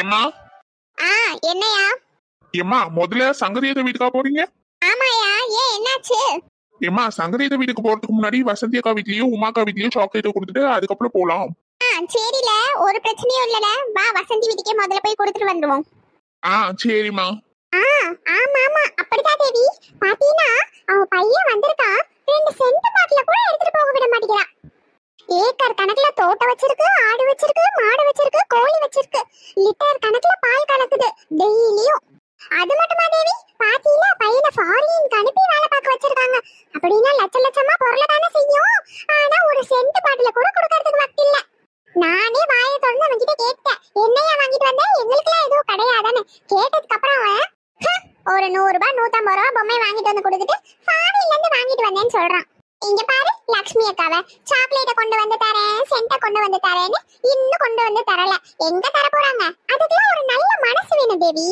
ஏம்மா என்னையா? ஏம்மா முதல்ல சங்கதியத்தை வீட்டுக்கா போறீங்க? ஆமாயா, ஏன் என்னாச்சு? ஏம்மா சங்கதியத்தை வீட்டுக்கு போறதுக்கு முன்னாடி வசந்தி அக்கா வீட்லயும் உமாக்கா வீட்லயும் சாக்லேட்டை கொடுத்துட்டு அதுக்கப்புறம் போலாம். சரில, ஒரு பிரச்சனையும் இல்லல. வா வசந்தி வீட்டுக்கே முதல்ல போய் கொடுத்துட்டு வந்துருவோம். சரிம்மா. ஆமா ஆமா, அப்படிதான் தேவி. பாத்தீனா அவ பையன் வந்திருக்கா, 2 சென்ட் பாட்டில கூட எடுத்துட்டு போக விட மாட்டேங்கிறா. ஏக்கர் கணக்குல தோட்டம் வச்சிருக்கு, ஆடு வச்சிருக்கு, மாடு வச்சிருக்கு, கோழி வச்சிருக்கு. லிட்டர் கணக்குல பால் கலக்குது டெய்லியும். அது மட்டுமா தேவி, பாத்தீங்களா பையனை ஃபாரினுக்கு அனுப்பி வேலை பார்க்க வச்சிருக்காங்க. அப்படின்னா லட்ச லட்சமா பொருளை தானே செய்யும். ஆனா ஒரு சென்ட் பாட்டில கூட கொடுக்கறதுக்கு வக்கு இல்ல. நானே வாயை திறந்து அவன்கிட்ட கேட்டேன், என்னையா வாங்கிட்டு வந்த, எங்களுக்குலாம் எதுவும் கிடையாதான்னு. கேட்டதுக்கு அப்புறம் அவன் ஒரு 100 ரூபாய் 150 ரூபாய் பொம்மை வாங்கிட்டு வந்து கொடுத்துட்டு ஃபாரின்ல இருந்து வாங்கிட்டு வந்தேன்னு சொல்றான். இங்க பாரு லக்ஷ்மி அக்காவை, சாக்லேட்டை கொண்டு வந்து தரேன், சென்ட்டை கொண்டு வந்து தரேன்னு இன்னும் கொண்டு வந்து தரல. எங்க தர போறாங்க? அதுக்கெல்லாம் ஒரு நல்ல மனசு வேணும் தேவி.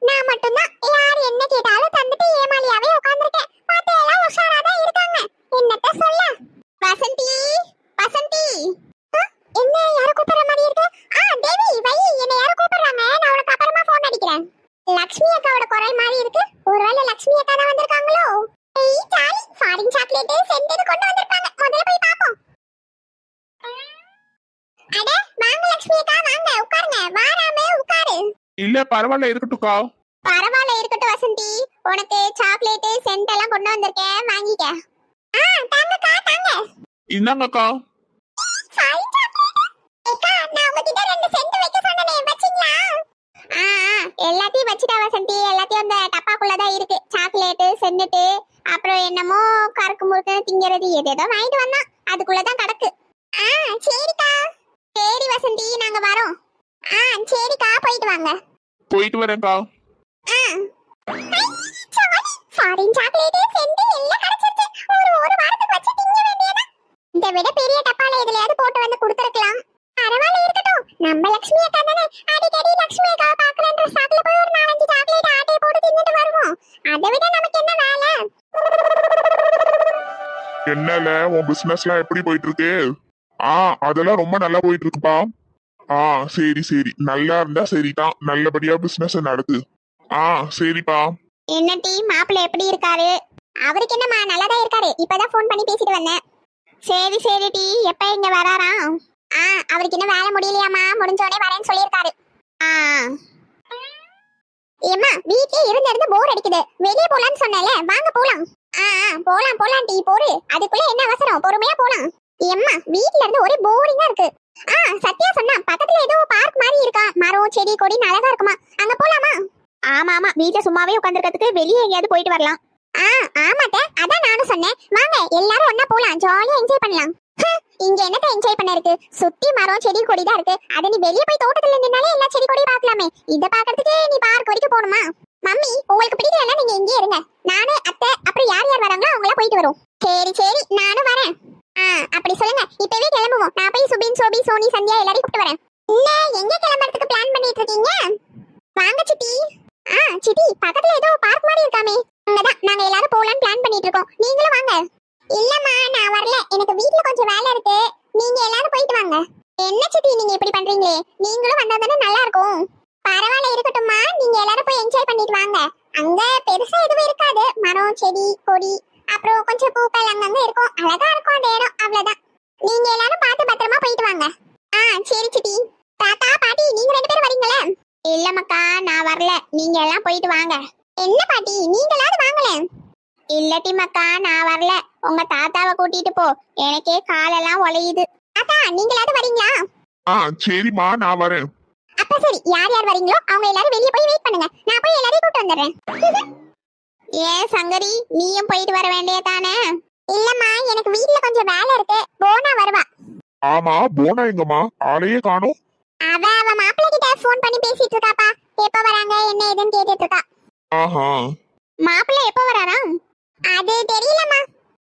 நான் மட்டும்தான் யார் என்ன கேட்டாலும் தந்துட்டு ஏமாளியாவே உட்கார்ந்திருக்கேன். மத்த எல்லாம் உஷாராதான் இருக்காங்க. என்னத்த சொல்ல? வசந்தி, வசந்தி, என்ன யார கூப்பிடுற மாதிரி இருக்கு? தேவி வை, என்ன யார கூப்பிடுறாங்க, நான் உனக்கு அப்புறமா போன் அடிக்கிறேன். லக்ஷ்மி அக்காவோட குரல் மாதிரி இருக்கு. ஒருவேளை லக்ஷ்மி அக்கா தான் வந்திருக்காங்களோ? ஏய் சாலி, ஃபாரின் சாக்லேட் சென்ட் கொண்டு வந்திருப்பாங்க. முதல்ல போய் பாப்போம். அட வாங்க லக்ஷ்மி அக்கா, வாங்க உட்காருங்க. வாராமே உட்காரு. இல்ல பரவாயில்ல, இருக்கட்டும்க்கா. பரவாயில்ல இருக்கட்டும் வசந்தி, உனக்கு சாக்லேட் சென்ட் எல்லாம் கொண்டு வந்திருக்கேன், வாங்கிக்க. தாங்கக்கா தாங்க. இந்தாங்கக்கா. Foreign chocolate. அக்கா நான் உங்ககிட்ட 2 சென்ட் வைக்க சொன்னனே, வச்சிங்களா? எல்லாத்தையும் வச்சிட்டா வசந்தி, எல்லாத்தையும் அந்த டப்பாக்குள்ள தான் இருக்கு. சாக்லேட் சென்ட் அப்புறம் என்னமோ கருக்கு முறுக்கு திங்கிறது ஏதேதோ வாங்கிட்டு வந்தான், அதுக்குள்ளதான் கிடக்கு. சரிக்கா. சரி வசந்தி, நாங்க வரோம். சரிக்கா, போயிட்டு வாங்க. போயிட்டு வரேன்க்கா. ஃபாரின் சாக்லேட் சென்ட் எல்லாம் கிடைச்சிருச்சு. ஒரு வாரத்துக்கு வச்சு திங்க வேண்டியதா. இதை விட பெரிய டப்பால எதுலயாவது போட்டு வந்து கொடுத்துருக்கலாம். பரவாயில்ல இருக்கட்டும், நம்ம லக்ஷ்மி அக்கா தானே, அடிக்கடி லக்ஷ்மி அக்கா பாக்கலன்ற சாக்குல போய் ஒரு 4-5 சாக்லேட் ஆட்டை போட்டு தின்னுட்டு வருவோம். அதை விட நமக்கு என்ன வேலை? என்னல உன் பிசினஸ்லாம் எப்படி போயிட்டு இருக்கு? அதெல்லாம் ரொம்ப நல்லா போயிட்டு இருக்குப்பா. சரி சரி, நல்லா இருந்தா சரிதான், நல்லபடியா பிசினஸ் நடத்து. சரிப்பா. என்ன டீ, மாப்பிள்ளை எப்படி இருக்காரு? அவருக்கு என்னம்மா, நல்லாதான் இருக்காரு. இப்பதான் ஃபோன் பண்ணி பேசிட்டு வந்தேன். சரி சரி டீ, எப்ப இங்க வராராம்? அவருக்கு இன்னும் வேலை முடியலையாமா, முடிஞ்சோடனே வரேன்னு சொல்லியிருக்காரு. ஏம்மா வீட்லயே இருந்து போர் அடிக்குது, வெளியே போலான்னு சொன்னேல, வாங்க போலாம். போலாம் போலாம் டீ, போரு. அதுக்குள்ள என்ன அவசரம், பொறுமையா போலாம். ஏம்மா வீட்ல இருந்து ஒரே போரிங்கா இருக்கு. சத்யா சொன்னா பக்கத்துல ஏதோ பார்க் மாதிரி இருக்கா, மரம் செடி கொடி அழகா இருக்குமா, அங்க போலாமா? ஆமா ஆமா, வீட்ல சும்மாவே உட்கார்ந்திருக்கிறதுக்கு வெளியே எங்கேயாவது போயிட்டு வரலாம். ஆமாட்ட, அதான் நானும் சொன்னேன், வாங்க எல்லாரும் ஒண்ணா போலாம், ஜாலியா என்ஜாய் பண்ணலாம். இங்க என்னத்த என்ஜாய் பண்ண இருக்கு, சுத்தி மரம் செடி கொடி தான் இருக்கு. அத நீ வெளியே போய் தோட்டத்துல நின்னாலே எல்லா செடி கொடி பார்க்கலாமே. இத பாக்கிறதுக்கு நீ பார்க் வரைக்கும் போகணுமா? மம்மி உங்களுக்கு பிடிக்கலன்னா நீங்க இங்கே இருங்க, நானு அத்தை அப்புறம் யார் யார் வராங்களோ அவங்கள போயிட்டு வரும். சரி சரி, நானும் வரேன். அப்படி சொல்லுங்க, இப்பவே கிளம்புவோம். நான் போய் சுபின் சோபி சோனி சந்தியா எல்லாரையும் கூப்பிட்டு வரேன். இல்ல எங்க கிளம்பறதுக்கு பிளான் பண்ணிட்டு இருக்கீங்க? வாங்க சித்தி. சித்தி பக்கத்துல ஏதோ பார்க் மாதிரி இருக்காமே, அங்கதான் நாங்க எல்லாரும் போலான்னு பிளான் பண்ணிட்டு இருக்கோம். நீங்களும் வாங்க. இல்லம்மா நான் வரல, எனக்கு வீட்ல கொஞ்சம் வேலை இருக்கு, நீங்க எல்லாரும் போயிட்டு வாங்க. என்ன சித்தி நீங்க இப்படி பண்றீங்களே, நீங்களும் வந்தா தானே நல்லா இருக்கும். பரவாயில்ல இருக்கட்டும்மா, நீங்க எல்லாரும் போய் என்ஜாய் பண்ணிட்டு வாங்க. அங்க பெருசா எதுவும் இருக்காது, மரம் செடி கொடி அப்புறம் கொஞ்சம் பூக்கள் அங்கங்க இருக்கும், அழகா இருக்கும் அந்த இடம், அவ்வளவுதான். நீங்க எல்லாரும் பார்த்து பத்திரமா போயிட்டு வாங்க. சரி சித்தி. தாத்தா பாட்டி நீங்க 2 பேரும் வரீங்களா? இல்ல மக்கா நான் வரல, நீங்க எல்லாம் போயிட்டு வாங்க. என்ன பாட்டி நீங்களாவது வாங்கல? இல்லட்டி மக்கா நான் வரல, உங்க தாத்தாவை கூட்டிட்டு போ, எனக்கே காலெல்லாம் உளையுது. தாத்தா நீங்களாவது வரீங்களா? சரிம்மா நான் வரேன். அப்ப சரி, யார் யார் வரீங்களோ அவங்க எல்லாரும் வெளியே போய் வெயிட் பண்ணுங்க, நான் போய் எல்லாரையும் கூட்டி வந்துடுறேன். ஏன் சங்கரி நீயும் போயிட்டு வர வேண்டியதானே? இல்லம்மா எனக்கு வீட்ல கொஞ்சம் வேலை இருக்கு, போனா வருவா. ஆமா போனா எங்கம்மா, ஆளையே காணோம். அவ மாப்பிள்ளை கிட்ட ஃபோன் பண்ணி பேசிட்டு இருக்காப்பா, எப்ப வராங்க என்ன ஏதுன்னு கேட்டுட்டு இருக்கா. மாப்பிள்ளை எப்ப வராராம்? அது தெரியலம்மா,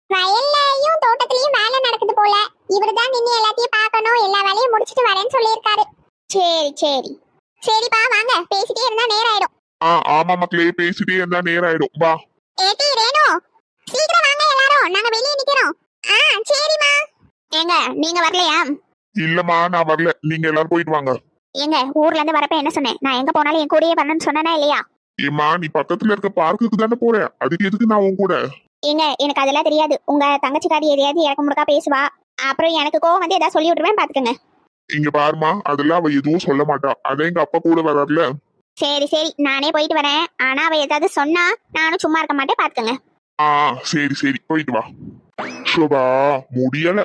வயல்லையும் தோட்டத்திலயும் வேலை நடக்குது போல, இவருதான் நின்னு எல்லாத்தையும் பார்க்கணும், எல்லா வேலையும் முடிச்சிட்டு வரேன்னு சொல்லியிருக்காரு. சரி சரி சரிப்பா, வாங்க பேசிட்டே இருந்தா நேரம் ஆயிடும். ஆமா மக்களே, பேசிட்டே இருந்தா நேரம் ஆயிடும், வா. ஏடி ரேணு சீக்கிரம் வாங்க எல்லாரும், நாங்க வெளியே நிக்கிறோம். சரிம்மா. ஏங்க நீங்க வரலையா? இல்லம்மா நான் வரல, நீங்க எல்லாரும் போயிட்டு வாங்க. எங்க ஊர்ல இருந்து வரப்ப என்ன சொன்னேன்? நான் எங்க போனாலும் என் கூடயே வரணும்னு சொன்னேனா இல்லையா? ஏமா நீ பக்கத்துல இருக்க பார்க்குக்கு தானே போற, அதுக்கு எதுக்கு நான் உன் கூட? ஏங்க எனக்கு அதெல்லாம் தெரியாது. உங்க தங்கச்சிக்காரி எதையாவது எனக்கு முடுக்கா பேசுவா, அப்புறம் எனக்கு கோவம் வந்து ஏதாவது சொல்லி விட்டுருவேன் பாத்துக்கோங்க. இங்க பாருமா, அதெல்லாம் அவ எதுவும் சொல்ல மாட்டா, அதான் எங்க அப்பா கூட வர்றாருல. சரி சரி, நானே போயிட்டு வரேன். ஆனா அவ ஏதாவது சொன்னா நானும் சும்மா இருக்க மாட்டேன் பாத்துக்கோங்க. ஆ சரி சரி, போயிட்டு வா. ஷோபா முடியல.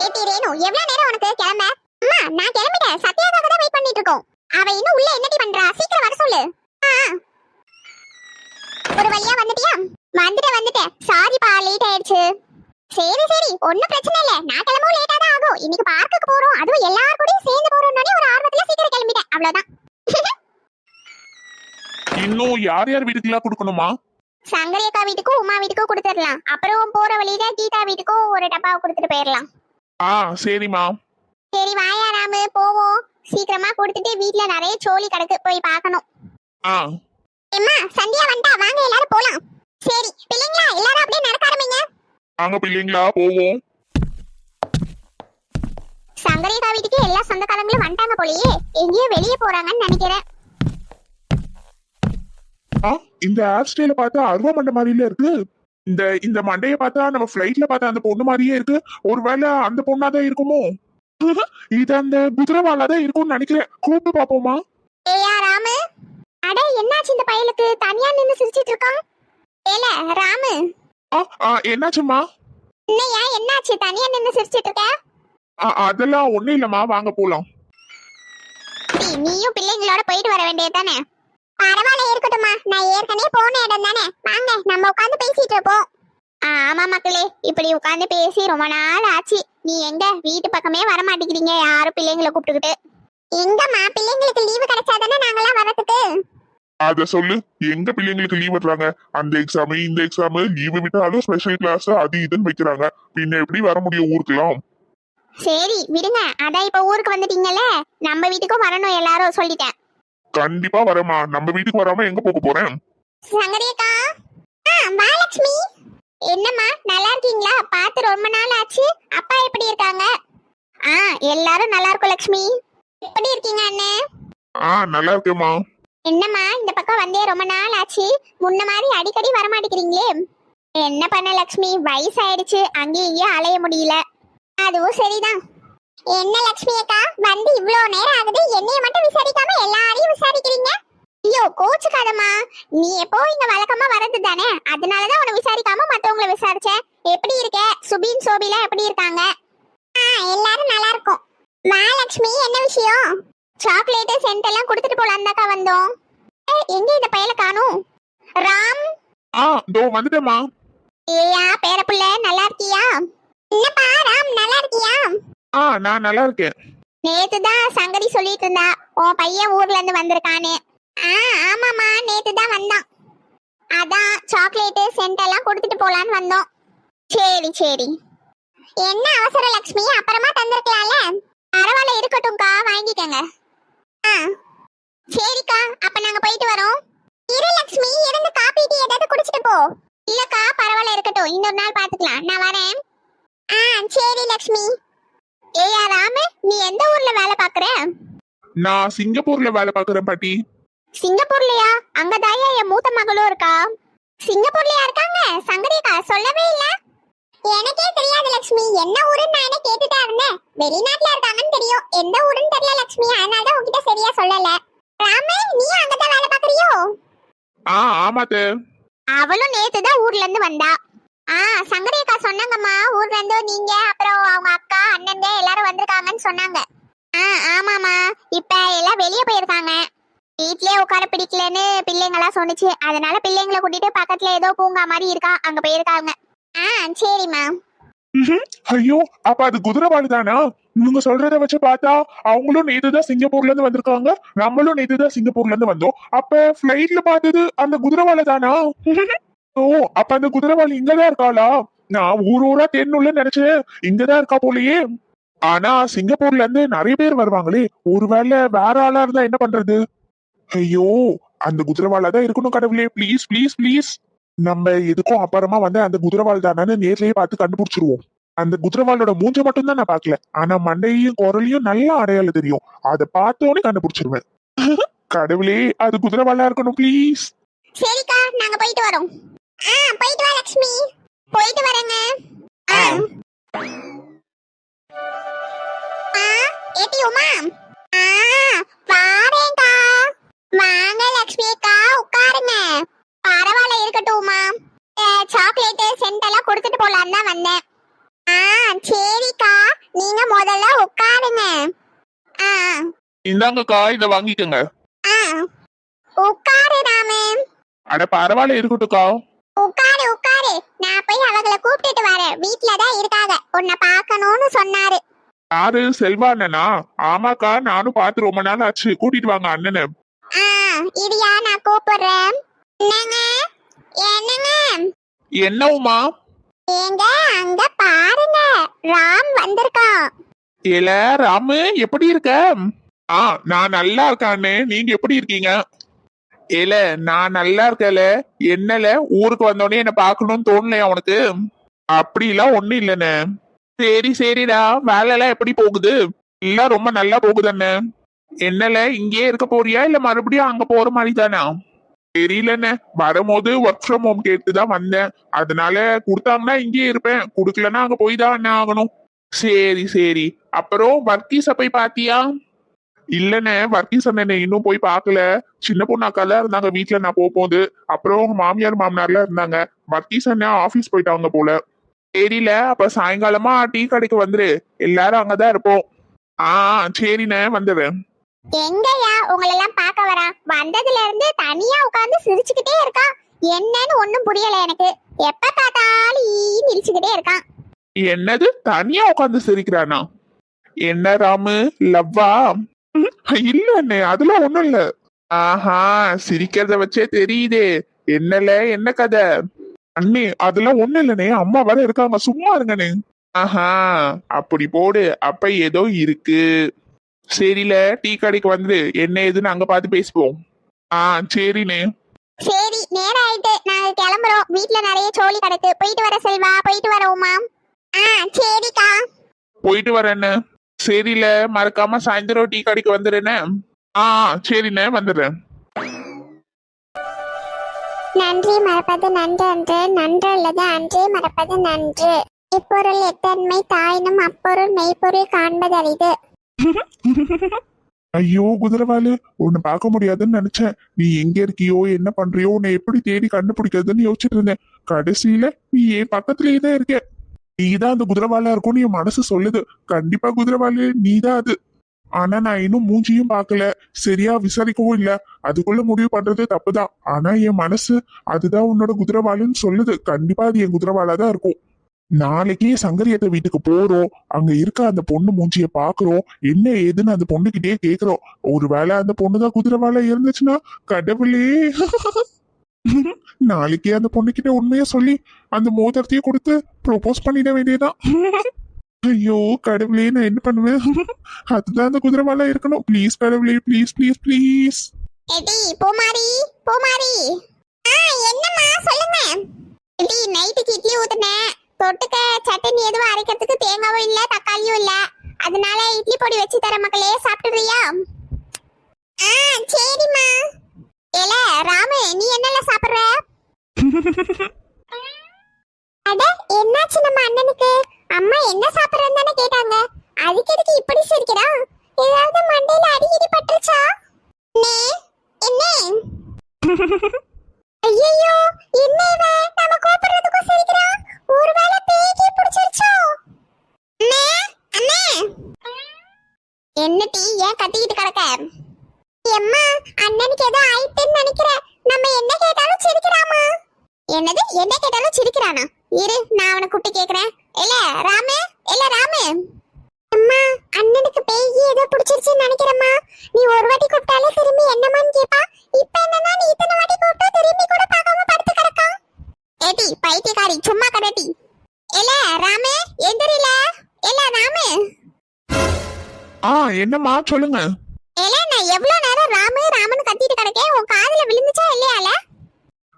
ஏடி ரேணு, எவ்வளவு நேரம் உனக்கு கிளம்ப? அம்மா நான் கிளம்பிட்டேன், சத்யாக்காக தான் வெயிட் பண்ணிட்டு இருக்கோம். அவ இன்னும் உள்ள என்னடி பண்றா? சீக்கிரம் வர சொல்லு. ஒரு வழியா வந்துட்டியா? வந்துட்டேன். சாரிப்பா, லேட் ஆயிடுச்சு. சரி சரி, ஒண்ணும் பிரச்சனை இல்ல. நான் கிளம்பவும் லேட்டா தான் ஆகும். இன்னைக்கு பார்க்குக்கு போறோம், அதுவும் எல்லாரும் கூடயும் சேர்ந்து போறோம்னே ஒரு ஆர்வத்துல சீக்கிரம் கிளம்பிட்டேன், அவ்வளவுதான். இன்னும் யார் யார் வீட்டுக்குலாம் கொடுக்கணுமா? சங்கரி அக்கா வீட்டுக்கும் உமா வீட்டுக்கும் கொடுத்துடலாம். அப்புறம் போற வழியில கீதா வீட்டுக்கும் ஒரு டப்பாவை கொடுத்துட்டு போயிடலாம். ஆ சரிம்மா. சரி வாயா ராமு, போவோம். சீக்கிரமா கொடுத்துட்டு வீட்ல நிறைய சோலி கிடக்கு, போய் பார்க்கணும். ஆ அம்மா சந்தியா வந்துட்டா, வாங்க எல்லாரும் போலாம். சரி பிள்ளைங்களா, எல்லாரும் அப்படியே நடக்க ஆரம்பிங்க. வாங்க பிள்ளைங்களா போவோம். சங்கரேகா வீட்டுக்கு எல்லா சொந்தக்காரங்களும் வந்துட்டாங்க போலயே, எங்கேயோ வெளியே போறாங்கன்னு நினைக்கிறேன். இந்த ஹேர் ஸ்டைல பார்த்தா அருவா மண்டை மாதிரில இருக்கு. இந்த இந்த மண்டைய பார்த்தா நம்ம ஃபிளைட்ல பார்த்த அந்த பொண்ணு மாதிரியே இருக்கு. ஒருவேளை அந்த பொண்ணாதான் இருக்குமோ? இது அந்த குதிரவாலாதான் இருக்கும்னு நினைக்கிறேன். கூப்பிட்டு பாப்போமா? ஏயா ராமு, அட என்னாச்சு இந்த பயலுக்கு? தனியா நின்னு சிரிச்சிட்டு இருக்கான். ஏல ராமு. என்னாச்சுமா? என்னையா என்னாச்சு, தனியா நின்னு சிரிச்சிட்டு இருக்க? அதெல்லாம் ஒண்ணும் இல்லம்மா, வாங்க போலாம். நீயும் பிள்ளைங்களோட போயிட்டு வர வேண்டியதுதானே? பரவாயில்ல இருக்கட்டும்மா, நான் ஏற்கனவே போன இடம் தானே, வாங்க நம்ம உட்காந்து பேசிட்டு இருப்போம். ஆமா மக்களே, இப்படி உட்காந்து பேசி ரொம்ப நாள் ஆச்சு. நீ எங்க வீட்டு பக்கமே வர மாட்டேங்கிறீங்க, யாரும் பிள்ளைங்களை கூப்பிட்டுக்கிட்டு. எங்கம்மா பிள்ளைங்களுக்கு லீவு கிடைச்சாதானே நாங்கெல்லாம் வரதுக்கு. அத சொல்லு, எங்க பிள்ளைங்களுக்கு லீவ் விடுறாங்க? அந்த எக்ஸாம் இந்த எக்ஸாம் லீவு விட்டாலும் ஸ்பெஷல் கிளாஸ் அது இதுன்னு வைக்கிறாங்க. பின்ன எப்படி வர முடியும் ஊருக்குலாம்? சரி விடுங்க, அதான் இப்ப ஊருக்கு வந்துட்டீங்கல்ல, நம்ம வீட்டுக்கும் வரணும் எல்லாரும் சொல்லிட்டேன். கண்டிப்பா வரமா, நம்ம வீட்டுக்கு வராம எங்க போக போறேன்? சங்கரியக்கா, மகாலட்சுமி, என்னம்மா நல்லா இருக்கீங்களா? பார்த்து ரொம்ப நாள் ஆச்சு. அப்பா எப்படி இருக்காங்க? எல்லாரும் நல்லா இருக்கும் லட்சுமி. எப்படி இருக்கீங்க அண்ணே? நல்லா இருக்கேம்மா. என்னம்மா இந்த பக்கம் வந்தே ரொம்ப நாள் ஆச்சு, முன்ன மாதிரி அடிக்கடி வர மாட்டேங்கிறீங்களே. என்ன பண்ண லட்சுமி, வயசாயிடுச்சு, அங்கேயும் இங்கேயும் அலைய முடியல. அதுவும் சரிதான். என்ன லட்சுமி அக்கா, வந்து இவ்ளோ நேரம் ஆகுது, என்னைய மட்டும் விசாரிக்காம எல்லாரையும் விசாரிக்கிறீங்க? ஐயோ கோச்சுக்காதம்மா, நீ எப்போ இங்க வழக்கமா வரது தானே, அதனாலதான் உன்னை விசாரிக்காம மத்தவங்களை விசாரிச்சேன். எப்படி இருக்க? சுபின் சோபிலா எப்படி இருக்காங்க? எல்லாரும் நல்லா இருக்கும். மகாலட்சுமி என்ன விஷயம்? சாக்லேட் சென்ட் எல்லாம் கொடுத்துட்டு போலாம் தாக்கா வந்தோம். எங்க இந்த பையல காணோம்? ராம். தோ வந்துட்டேம்மா. ஏயா பேரப்புள்ள, நல்லா இருக்கியா? என்னப்பா ராம், நல்லா இருக்கியா? நான் நல்லா இருக்கேன். நேத்துதான் சங்கரி சொல்லிட்டு இருந்தா, உன் பையன் ஊர்ல இருந்து வந்திருக்கானே. ஆமாமா, நேத்துதான் வந்தான். அதான் சாக்லேட் சென்ட் எல்லாம் கொடுத்துட்டு போலான்னு வந்தோம். சரி சரி, என்ன அவசர லட்சுமி, அப்புறமா தந்திருக்கலாம்ல. பரவாயில்ல இருக்கட்டும்க்கா, வாங்கிக்கங்க. சரிக்கா, அப்ப நாங்க போயிட்டு வரோம். இரு லட்சுமி, இருந்து காபி டீ ஏதாவது குடிச்சிட்டு போ. இல்லக்கா பரவாயில்ல இருக்கட்டும், இன்னொரு நாள் பாத்துக்கலாம், நான் வரேன். சரி லட்சுமி. ஏயா ராமு, நீ எந்த ஊர்ல வேலை பாக்குற? நான் சிங்கப்பூர்ல வேலை பாக்குறேன் பாட்டி. சிங்கப்பூர்லயா? அங்கதாயா என் மூத்த மகளும் இருக்கா. சிங்கப்பூர்லயா இருக்காங்க? சங்கரிக்கா சொல்லவே இல்ல. எனக்கே தெரியாது லட்சுமி, என்ன ஊருன்னு நான் என்ன கேட்டுட்டா இருந்தேன். வெளிநாட்டுல இருக்காங்கன்னு தெரியும், எந்த ஊருன்னு தெரியல லட்சுமி, அதனாலதான் உன்கிட்ட சரியா சொல்லல. ராமு, நீ அங்கதான் வேலை பாக்குறியோ? ஆமாத்து. அவளும் நேத்துதான் ஊர்ல இருந்து வந்தா. சங்கரிக்கா சொன்னாங்கம்மா, ஊர்ல இருந்து நீங்க அப்புறம் அவங்க அக்கா அண்ணன் எல்லாரும் வந்திருக்காங்கன்னு சொன்னாங்க. ஆமாமா, இப்ப எல்லாம் வெளியே போயிருக்காங்க. வீட்லயே உட்கார பிடிக்கலன்னு பிள்ளைங்களா சொன்னுச்சு, அதனால பிள்ளைங்களை கூட்டிட்டு பக்கத்துல ஏதோ பூங்கா மாதிரி இருக்கா, அங்க போயிருக்காங்க. சரிம்மா. ஐயோ, அப்ப அது குதிரவாளி தானா? நீங்க சொல்றத வச்சு பார்த்தா அவங்களும் நேத்துதான் சிங்கப்பூர்ல இருந்து வந்திருக்காங்க, நம்மளும் நேத்துதான் சிங்கப்பூர்ல இருந்து வந்தோம். அப்ப பிளைட்ல பார்த்தது அந்த குதிரவாளி தானா? ஓ, அப்ப அந்த குதிரவாளி இங்கதான் இருக்காளா? நான் ஊரா தேடணும்ல நினைச்சேன், இங்கதான் இருக்கா போலயே. ஆனா சிங்கப்பூர்ல இருந்து நிறைய பேர் வருவாங்களே, ஒருவேளை வேற ஆளா இருந்தா என்ன பண்றது? ஐயோ, அந்த குதிரவாளா தான் இருக்கணும் கடவுளே, ப்ளீஸ் ப்ளீஸ் ப்ளீஸ். நம்ம எதுக்கும் அப்புறமா வந்து அந்த குதிரவாள் தானு நேர்லயே பார்த்து கண்டுபிடிச்சிருவோம். அந்த குதிரவாளோட மூஞ்ச மட்டும் தான் நான் பாக்கல, ஆனா மண்டையும் குரலையும் நல்லா அடையாளம் தெரியும். அதை பார்த்தோன்னே கண்டுபிடிச்சிருவேன். கடவுளே, அது குதிரவாளா இருக்கணும் ப்ளீஸ். சரிக்கா, நாங்க போயிட்டு வரோம். போயிட்டு வா லட்சுமி. போயிட்டு வரேங்க. ஏட்டி உமா. வாரேங்கா. வாங்க லட்சுமி அக்கா, உட்காருங்க. பரவாயில்ல, இருக்கட்டும் உமா. சாக்லேட் சென்ட் எல்லாம் கொடுத்துட்டு போலான்னு தான் வந்தேன். சரிக்கா, நீங்க முதல்ல உட்காருங்க. இந்தாங்கக்கா, இத வாங்கிக்கோங்க. உட்காரு ராமு. அட பரவாயில்ல, இருக்கட்டும்க்கா. உட்காரு உட்காரு, நான் போய் அவங்களை கூப்பிட்டுட்டு வரேன். வீட்ல தான் இருக்காங்க, உன்னை பார்க்கணும்னு சொன்னாரு. யாரு, செல்வா அண்ணனா? ஆமாக்கா, நானும் பார்த்து ரொம்ப நாள் ஆச்சு. கூட்டிட்டு வாங்க அண்ணனை. இடியா, நான் கூப்பிடுறேன். என்னங்க என்னங்க? என்ன உமா? ஏங்க அங்க பாருங்க, ராம் வந்திருக்கான். ஏல ராமு, எப்படி இருக்க? நான் நல்லா இருக்கேன். நீங்க எப்படி இருக்கீங்க? ஏல, நான் நல்லா இருக்கல. என்னல, ஊருக்கு வந்தோடனே என்ன பாக்கணும்னு தோணலையா உனக்கு? அப்படிலாம் ஒண்ணும் இல்லண்ணே. சரி சரிடா, வேலை எல்லாம் எப்படி போகுது? எல்லாம் ரொம்ப நல்லா போகுதுண்ணே. என்னல, இங்கேயே இருக்க போறியா இல்ல மறுபடியும் அங்க போற மாதிரி தானா? தெரியலண்ணே, வரும்போது ஒர்க் ஃப்ரம் ஹோம் கேட்டுதான் வந்தேன். அதனால கொடுத்தாங்கன்னா இங்கேயே இருப்பேன், குடுக்கலன்னா அங்க போய் தான் என்ன ஆகணும். சரி சரி. அப்புறம் வர்க்கீஸ போய் பாத்தியா? இல்லண்ணே, வர்க்கீஸ் அண்ணனை இன்னும் போய் பார்க்கல. சின்ன பொண்ணு அக்காலாம் இருந்தாங்க வீட்டுல நான் போகும்போது. அப்புறம் மாமியார் மாமனார்லாம் இருந்தாங்க. வர்க்கீஸ் அண்ணன் ஆபீஸ் போயிட்டாங்க போல. தெரியல. அப்ப சாயங்காலமா டீ கடைக்கு வந்துரு, எல்லாரும் அங்கதான் இருப்போம். சரிண்ணே, வந்துடுறேன். எங்கயா உங்களெல்லாம் பார்க்க வரா? வந்ததுல இருந்து தனியா உட்கார்ந்து சிரிச்சுக்கிட்டே இருக்கான். என்னன்னு ஒண்ணும் புரியல எனக்கு. எப்ப பார்த்தாலும் நிரிச்சுக்கிட்டே இருக்கான். என்னது, தனியா உட்காந்து சிரிக்கிறானா? என்ன ராமு, லவ்வா? இல்ல அண்ணே, அதெல்லாம் ஒண்ணும் இல்ல. சிரிக்கிறத வச்சே தெரியுதே. என்னல, என்ன கதை? அண்ணே, அதெல்லாம் ஒண்ணும் இல்லனே, அம்மா வர இருக்காங்க, சும்மா இருங்கண்ணே. அப்படி போடு. அப்ப ஏதோ இருக்கு. சரில, டீ கடைக்கு வந்து என்ன ஏதுன்னு அங்க பார்த்து பேசுவோம். சரிண்ணே. சரி, நேரம் ஆயிட்டு, நாங்க கிளம்புறோம். வீட்ல நிறைய சோழி கிடக்கு. போயிட்டு வர செல்வா. போயிட்டு வர உமா. சரிக்கா. போயிட்டு வரேன்னு. சரில, மறக்காம சாயந்தரம் டீ கடைக்கு வந்துடுறேன்னு. சரிண்ணே, வந்துடுறேன். நன்றி மறப்பது நன்றன்று, நன்றல்லது அன்றே மறப்பது நன்று. இப்பொருள் எத்தன்மை தாயினும் அப்பொருள் மெய்ப்பொருள் காண்பதறிது. ஐயோ குதிரவாலு, உன்னை பார்க்க முடியாதுன்னு நினைச்சேன். நீ எங்க இருக்கியோ, என்ன பண்றியோ, உன்னை எப்படி தேடி கண்டுபிடிக்கிறதுன்னு யோசிச்சுட்டு இருந்தேன். கடைசியில நீ என் பக்கத்திலேயே தான் இருக்க. நீதான் அந்த குதிரவாலா இருக்கும்னு என் மனசு சொல்லுது. கண்டிப்பா குதிரவாலு நீதான் அது. ஆனா நான் இன்னும் மூஞ்சியும் பார்க்கல, சரியா விசாரிக்கவும் இல்ல. அதுக்குள்ள முடிவு பண்றது தப்புதான். ஆனா என் மனசு அதுதான் உன்னோட குதிரவாலுன்னு சொல்லுது. கண்டிப்பா அது என் குதிரவாலாதான் இருக்கும். நாளைக்கே சங்கரியத்த வீட்டுக்கு போறோம். அங்க இருக்க அந்த பொண்ணு மூஞ்சிய பாக்குறோம். என்ன ஏதுன்னு அந்த பொண்ணுகிட்டே கேக்குறோம். ஒருவேளை அந்த பொண்ணுதான் குதிரவாலா இருந்துச்சுன்னா, கடவுளே. நாளைக்கே அந்த பொண்ணுகிட்ட உண்மையா சொல்லி அந்த மோதிரத்தையும் கொடுத்து ப்ரோபோஸ் பண்ணிட வேண்டியதான். ஐயோ கடவுளே, நான் என்ன பண்ணுவேன்? அதுதான் அந்த குதிரவாலா இருக்கணும். ப்ளீஸ் கடவுளே, ப்ளீஸ் ப்ளீஸ் ப்ளீஸ். எடி பூமாரி, பூமாரி. என்னம்மா சொல்லுங்க. எடி நைட்டுக்கு இட்லி ஊத்துனேன். தொட்டுக்க சட்னி எதுவும் அரைக்கிறதுக்கு தேங்காவும் இல்ல, தக்காளியும் இல்ல. அதனால இட்லி பொடி வச்சு தர மக்களே, சாப்பிடுறியா? சரிம்மா. ஏல ராமு, நீ என்னல சாப்பிடுற? அட, என்னாச்சு நம்ம அண்ணனுக்கு? அம்மா என்ன சாப்பிடுறேன்னு தானே கேட்டாங்க. அதுக்கு எதுக்கு இப்படி சிரிக்கிறான்? ஏதாவது மண்டையில அடிக்கடி பட்டுருச்சா? என்ன? ஐயோ, என்ன இவன் நம்ம கூப்பிடுறதுக்கு சிரிக்கிறான்? ஒருவேளை பேய்க்கு பிடிச்சிருச்சோ? அண்ணே, அண்ணே. என்ன டீ, ஏன் கத்திக்கிட்டு கிடக்க? அம்மா, அண்ணனுக்கு ஏதோ ஆயிட்டுன்னு நினைக்கிறேன். நம்ம என்ன கேட்டாலும் சிரிக்கிறாமா? என்னது, என்ன கேட்டாலும் சிரிக்கிறானா? இரு, நான் அவனை கூப்பிட்டு கேக்குறேன். இல்ல ராமே, இல்ல ராமே. அம்மா, அண்ணனுக்கு பேய் ஏதோ பிடிச்சிருச்சுன்னு நினைக்கிறேம்மா. நீ ஒரு வாட்டி கூப்பிட்டாலே திரும்பி என்னமான்னு கேப்பா. இப்ப என்னன்னா நீ இத்தனை வாட்டி கூப்பிட்டு திரும்பி கூட பார்க்காம படுத்து கிடக்கா. ஏடி பைத்தியக்காரி, சும்மா கடட்டி. இல்ல ராமே, எந்திரில. இல்ல ராமே. என்னம்மா சொல்லுங்க. இல்ல, நான் எவ்வளவு நேரம் ராமே ராமன்னு கத்திட்டு கிடக்கேன். உன் காதுல விழுந்துச்சா இல்லையால?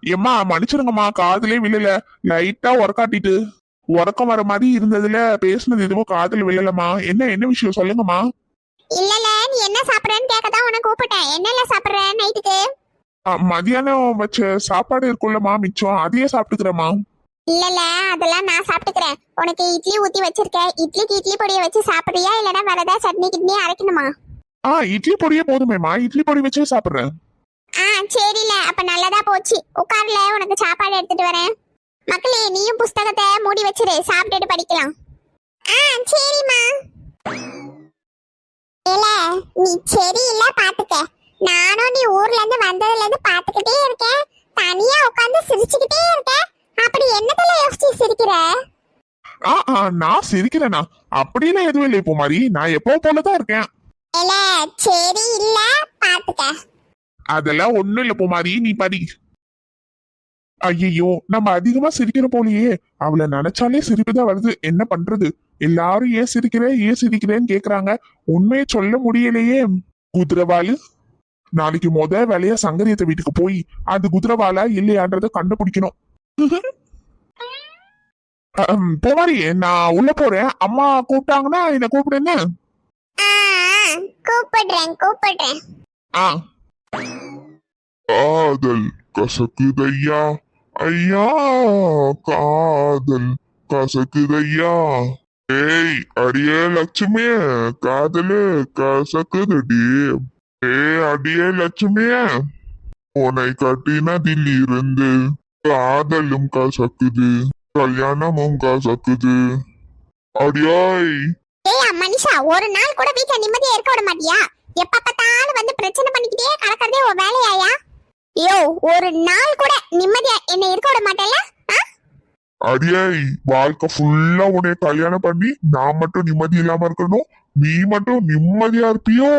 ஏம்மா மன்னிச்சிருங்கம்மா, காதுலே விழல, லைட்டா உரக்காட்டிட்டு. உறக்கம் வர மாதிரி இருந்ததுல பேசுனது எதுவும் காதுல விழலமா. என்ன விஷயம் சொல்லுங்கம்மா. இல்லல நீ என்ன சாப்பிடுறன்னு கேட்கதான் உன்னை கூப்பிட்டேன். என்னல சாப்பிடுற நைட்டுக்கு? மதியானம் வச்ச சாப்பாடு இருக்குல்லம்மா மிச்சம், அதையே சாப்பிட்டுக்கிறேம்மா. இல்லல அதெல்லாம் நான் சாப்பிட்டுக்கிறேன். உனக்கு இட்லி ஊத்தி வச்சிருக்கேன். இட்லிக்கு இட்லி பொடியை வச்சு சாப்பிடுறியா இல்லனா வேற ஏதாவது சட்னி கிட்னி அரைக்கணுமா? இட்லி பொடியே போதுமேம்மா, இட்லி பொடி வச்சு சாப்பிடுறேன். சரில அப்ப நல்லதா போச்சு. உட்கார்ல உனக்கு சாப்பாடு எடுத்துட்டு வரேன். மக்களே நீயும் புஸ்தகத்தை மூடி வச்சிரு, சாப்பிட்டுட்டு படிக்கலாம். சரிம்மா. இல்ல நீ சரி இல்ல பாத்துக்க. நானும் நீ ஊர்ல இருந்து வந்ததுல இருந்து பாத்துக்கிட்டே இருக்கேன். தனியா உட்கார்ந்து சிரிச்சுக்கிட்டே இருக்கேன். அப்படி என்னத்துல யோசிச்சு சிரிக்கிற? நான் சிரிக்கிறேனா? அப்படிலாம் எதுவும் இல்லை பூமாரி, நான் எப்போ போலதான் இருக்கேன். இல்ல சரி இல்ல பாத்துக்க. அதெல்லாம் ஒண்ணும் இல்ல பூமாரி, நீ படி. ஐயோ நம்ம அதிகமா சிரிக்கிற போலயே. அவளை நினைச்சாலே சிரிப்புதான் வருது. என்ன பண்றது? எல்லாரும் ஏன் சிரிக்கிறேன்னு கேக்குறாங்க. உண்மையை சொல்ல முடியலையே. குதிரவாளு, நாளைக்கு வேலையா சங்கரியத்தை வீட்டுக்கு போய் அது குதிரவாளா இல்லையான்றத கண்டுபிடிக்கணும். பூமாரி நான் உள்ள போறேன். அம்மா கூப்பிட்டாங்கன்னா என்ன கூப்பிடுன்னு. கூப்பிடுறேன். காதல் கசக்குதையா ஐயா, காதல் கசக்குதையா. ஏய் அடியே லட்சுமிய, காதலு கசக்குதடி. அடியே லட்சுமிய, உன்னை கட்டினதில் இருந்து காதலும் கசக்குது, கல்யாணமும் கசக்குது. அடியாய் மனுஷா, ஒரு நாள் கூட வீட்ல நிம்மதியா இருக்க விட மாட்டியா? எப்ப பார்த்தாலும் வந்து பிரச்சனை பண்ணிக்கிட்டே கடக்கறதே உன் வேலையாயா? ஒரு நாள் கூட நிம்மதியா என்ன இருக்க விட மாட்டேல? அடியாய், வாழ்க்கை ஃபுல்லா உன்னை கல்யாணம் பண்ணி நான் மட்டும் நிம்மதி இல்லாம இருக்கணும், நீ மட்டும் நிம்மதியா இருப்பியோ?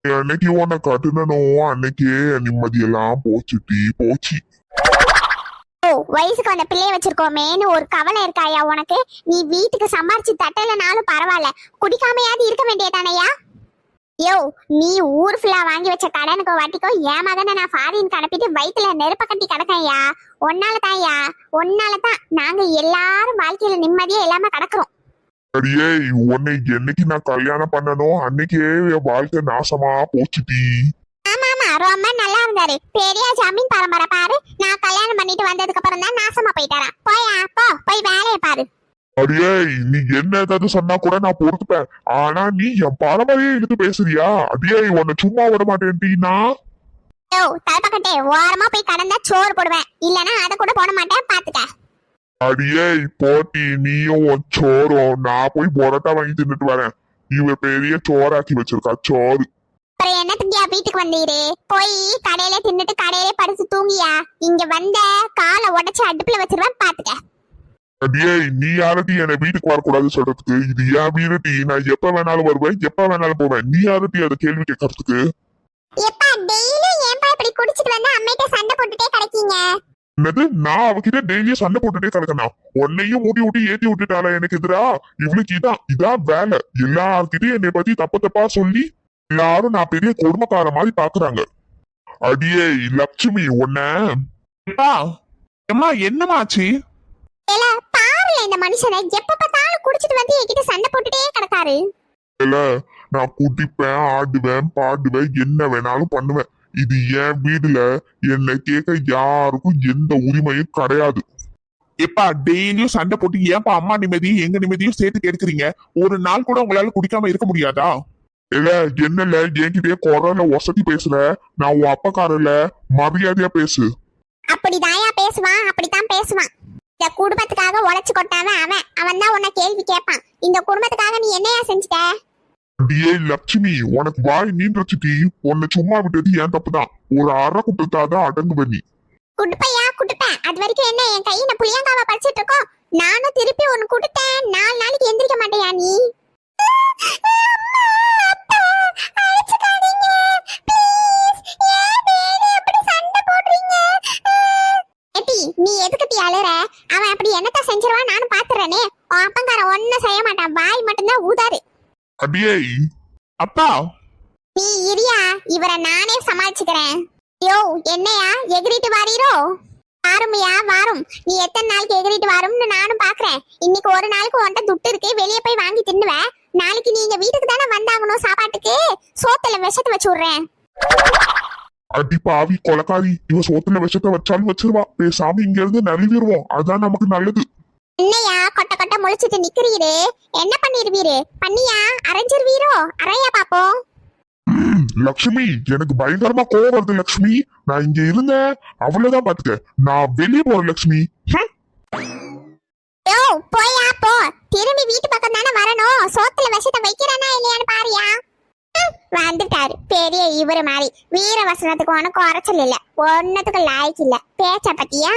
அன்னைக்கு உன்னை கட்டுனோ அன்னைக்கே நிம்மதியெல்லாம் போச்சு. வயசுக்கு வந்த பிள்ளைய வச்சிருக்கோமேன்னு ஒரு கவலை இருக்காயா உனக்கு? நீ வீட்டுக்கு சம்பாரிச்சு தட்டலனாலும் பரவாயில்ல, குடிக்காமையாவது இருக்க வேண்டியதானையா? நீ ஊர் ஃபுல்லா வாங்கி வச்ச கடனுக்கோ வட்டிக்கோ என் மகனை நான் ஃபாரின் அனுப்பிட்டு வயிற்றுல நெருப்ப கட்டி கிடக்கையா. ஒன்னாலதான் நாங்க எல்லாரும் வாழ்க்கையில நிம்மதியா இல்லாம கிடக்குறோம். அடியே, உன்னை என்னைக்கு நான் கல்யாணம் பண்ணனோ அன்னைக்கே என் வாழ்க்கை நாசமா போச்சுடி. ஆமா ரொம்ப நல்லா இருந்தாரு. பெரிய ஜமீன் பரம்பரை பாரு. நான் கல்யாணம் பண்ணிட்டு வந்ததுக்கு அப்புறம் தான் நாசமா போயிட்டாரா. போய் வேலையை பாரு. அடியே, நீ என்ன ஏதாவது சொன்னா கூட நான் பொறுத்துப்பேன். ஆனா நீ என் பரம்பரையே இழுத்து பேசுறியா? அடியே, உன்னை சும்மா விட மாட்டேன்டீனா. தலைப்பக்கட்டே ஓரமா போய் கடந்தா சோறு போடுவேன், இல்லனா அத கூட போட மாட்டேன் பாத்துக்க. அடியே போட்டி, நீயும் உன் சோறும். நான் போய் பொரோட்டா வாங்கி தின்னுட்டு வரேன். இவ பெரிய சோறாக்கி வச்சிருக்கா சோறு. அப்புறம் என்னத்துக்கியா வீட்டுக்கு வந்தீரு? போய் கடையில தின்னுட்டு கடையிலே படுத்து தூங்கியா? இங்க வந்த காலை உடைச்சு அடுப்புல வச்சிருவேன் பாத்துக்க. அடியே, நீ யாரட்டி என்ன வீட்டுக்கு வரக்கூடாது சொல்றதுக்கு? இது என் வீரட்டி. நான் எப்ப வேணாலும் வருவேன், எப்ப வேணாலும் போவேன். நீ யாரட்டி அதை கேள்வி கேட்கறதுக்கு? எப்பா டெய்லி ஏன்பா இப்படி குடிச்சிட்டு வந்து அம்மைட்ட சண்டை போட்டுட்டே கிடக்கீங்க? என்னது, நான் அவகிட்ட டெய்லியும் சண்டை போட்டுட்டே கிடக்கணும்? உன்னையும் ஊட்டி ஏத்தி விட்டுட்டாளா எனக்கு எதிரா? இவளுக்கு இதான் வேலை. எல்லார்கிட்டயும் என்னை பத்தி தப்பா சொல்லி எல்லாரும் நான் பெரிய கொடுமைக்கார மாதிரி பாக்குறாங்க. அடியே லட்சுமி, என்னமாச்சு? பாருல இந்த மனுஷனை, எப்ப பார்த்தாலும் குடிச்சிட்டு வந்து என்கிட்ட சண்டை போட்டுட்டே கிடக்காரு. நான் குடிப்பேன், ஆடுவேன், பாடுவேன், என்ன வேணாலும் பண்ணுவேன். இது என் வீடுல என்ன கேட்க யாருக்கும் எந்த உரிமையும் கிடையாது. எப்பா டெய்லியும் சண்டை போட்டு ஏன்பா அம்மா நிம்மதியும் எங்க நிம்மதியும் சேர்த்து கேட்கறீங்க? ஒரு நாள் கூட உங்களால குடிக்காம இருக்க முடியாதா? இல்ல என்னல என்கிட்டயே குரல ஒசத்தி பேசுற? நான் உன் அப்பக்காரல, மரியாதையா பேசு. அப்படிதாயா பேசுவான், அப்படித்தான் பேசுவான். இந்த குடும்பத்துக்காக உழைச்சு கொட்டாவன் அவன் தான் உன்னை கேள்வி கேட்பான். இந்த குடும்பத்துக்காக நீ என்னையா செஞ்சுட்ட? அடியே லட்சுமி, உனக்கு வாய் நீன்றச்சுட்டி. உன்னை சும்மா விட்டது ஏன் தப்புதான். ஒரு அரை குட்டத்தாதான் அடங்குவ நீ. குடுப்பேன். அது வரைக்கும் என்ன என் கையில புளியங்காவா படிச்சிட்டு இருக்கோம்? நானும் திருப்பி ஒன்னு குடுத்தேன், 4 நாளைக்கு எந்திரிக்க மாட்டேயா நீ? நீ எதுக்கு அழுற? அவன் அப்படி என்னத்த செஞ்சிருவான் நானும் பாத்துறேனே. அப்பங்கார ஒன்னும் செய்ய மாட்டான், வாய் மட்டும்தான் ஊதாரு. அடியே அப்பா, நீ இரியா, இவரை நானே சமாளிச்சுக்கிறேன். என்னையா எகிரிட்டு வாரீரோ? வாருமையா வாரும். நீ எத்தனை நாளைக்கு எகிரிட்டு வரும்னு நானும் பாக்குறேன். இன்னைக்கு ஒரு நாளுக்கு உன்ட்ட துட்டு இருக்கு, வெளியே போய் வாங்கி தின்னுவேன். நாளைக்கு நீங்க வீட்டுக்கு தானே வந்தாகணும் சாப்பாட்டுக்கு. சோத்துல விஷத்தை வச்சு விடுறேன். அடி பாவி கொலக்காரி, இவ சோத்துல விஷத்தை வச்சாலும் வச்சிருவா. பேசாம இங்க இருந்து நழுவிடுவோம், அதான் நமக்கு நல்லது. என்னையா கொட்ட கொட்ட முழிச்சிட்டு நிக்கிறீரு? என்ன பண்ணிருவீரு? பண்ணியா அரைஞ்சிருவீரோ? அரையா பாப்போம். லக்ஷ்மி, எனக்கு பயங்கரமா கோவம் வருது லக்ஷ்மி. நான் இங்க இருந்தேன், அவ்வளவுதான் பாத்துக்க. நான் வெளியே போறேன் லக்ஷ்மி. யோ போயா போ. திரும்பி வீட்டு பக்கம் தானே வரணும். சோத்துல விஷத்தை வைக்கிறானா இல்லையான்னு பாரியா. வந்துட்டாரு பெரிய இவரு மாதிரி. வீர வசனத்துக்கு உனக்கு குறைச்சல் இல்ல, ஒன்னத்துக்கு லாய்க்கு இல்ல. பேச்ச பத்தியா?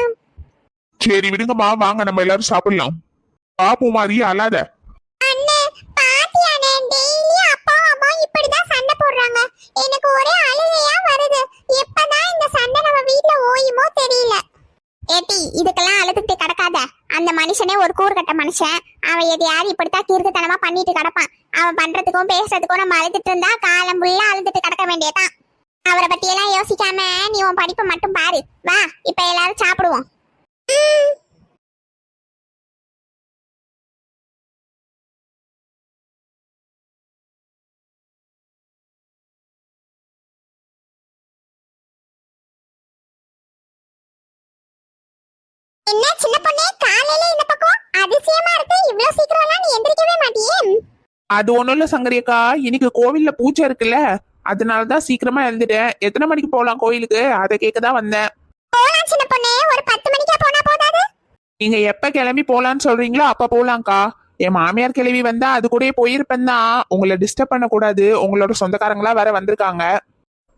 சரி விடுங்கம்மா, வாங்க நம்ம எல்லாரும் சாப்பிடலாம். பாப்பு மாதிரி அழாத. அண்ணே பாத்தியானே, டெய்லி அப்பா அம்மா இப்படிதான் சண்டை போடுறாங்க. எனக்கு ஒரே அழுகையா வருது. எப்பதான் இந்த சண்டை நம்ம வீட்ல ஓயுமோ தெரியல. ஏட்டி இதுக்கெல்லாம் அழுதுட்டு கிடக்காத. அந்த மனுஷனே ஒரு கூறுகட்ட மனுஷன். அவன் எதையாவது இப்படித்தான் கிறுக்குத்தனமா பண்ணிட்டு கிடப்பான். அவன் பண்றதுக்கும் பேசுறதுக்கும் நம்ம அழுதுட்டு இருந்தா காலம் ஃபுல்லா அழுதுட்டு கிடக்க வேண்டியதான். அவரை பத்தி எல்லாம் யோசிக்காம நீ உன் படிப்பை மட்டும் பாரு. வா இப்ப எல்லாரும் சாப்பிடுவோம். என்ன சின்ன பொண்ணே, காலையில இந்த பக்கம் அதிசயமா இருக்கு. இவ்வளவு சீக்கிரம் எல்லாம் நீ எந்திரிக்கவே மாட்டியே. அது ஒண்ணும் இல்ல சங்கரியக்கா, இன்னைக்கு கோவில்ல பூஜை இருக்குல்ல, அதனாலதான் சீக்கிரமா எழுந்துட்டேன். எத்தனை மணிக்கு போலாம் கோயிலுக்கு, அதை கேட்கதான் வந்தேன். போலாம் சின்ன பொண்ணே, ஒரு 10 மணிக்கா போனா போதாது? நீங்க எப்ப கிளம்பி போலான்னு சொல்றீங்களோ அப்ப போலாம்க்கா. என் மாமியார் கிளம்பி வந்தா அது கூட போயிருப்பேன் தான். உங்களை டிஸ்டர்ப் பண்ண கூடாது, உங்களோட சொந்தக்காரங்களா வேற வந்திருக்காங்க.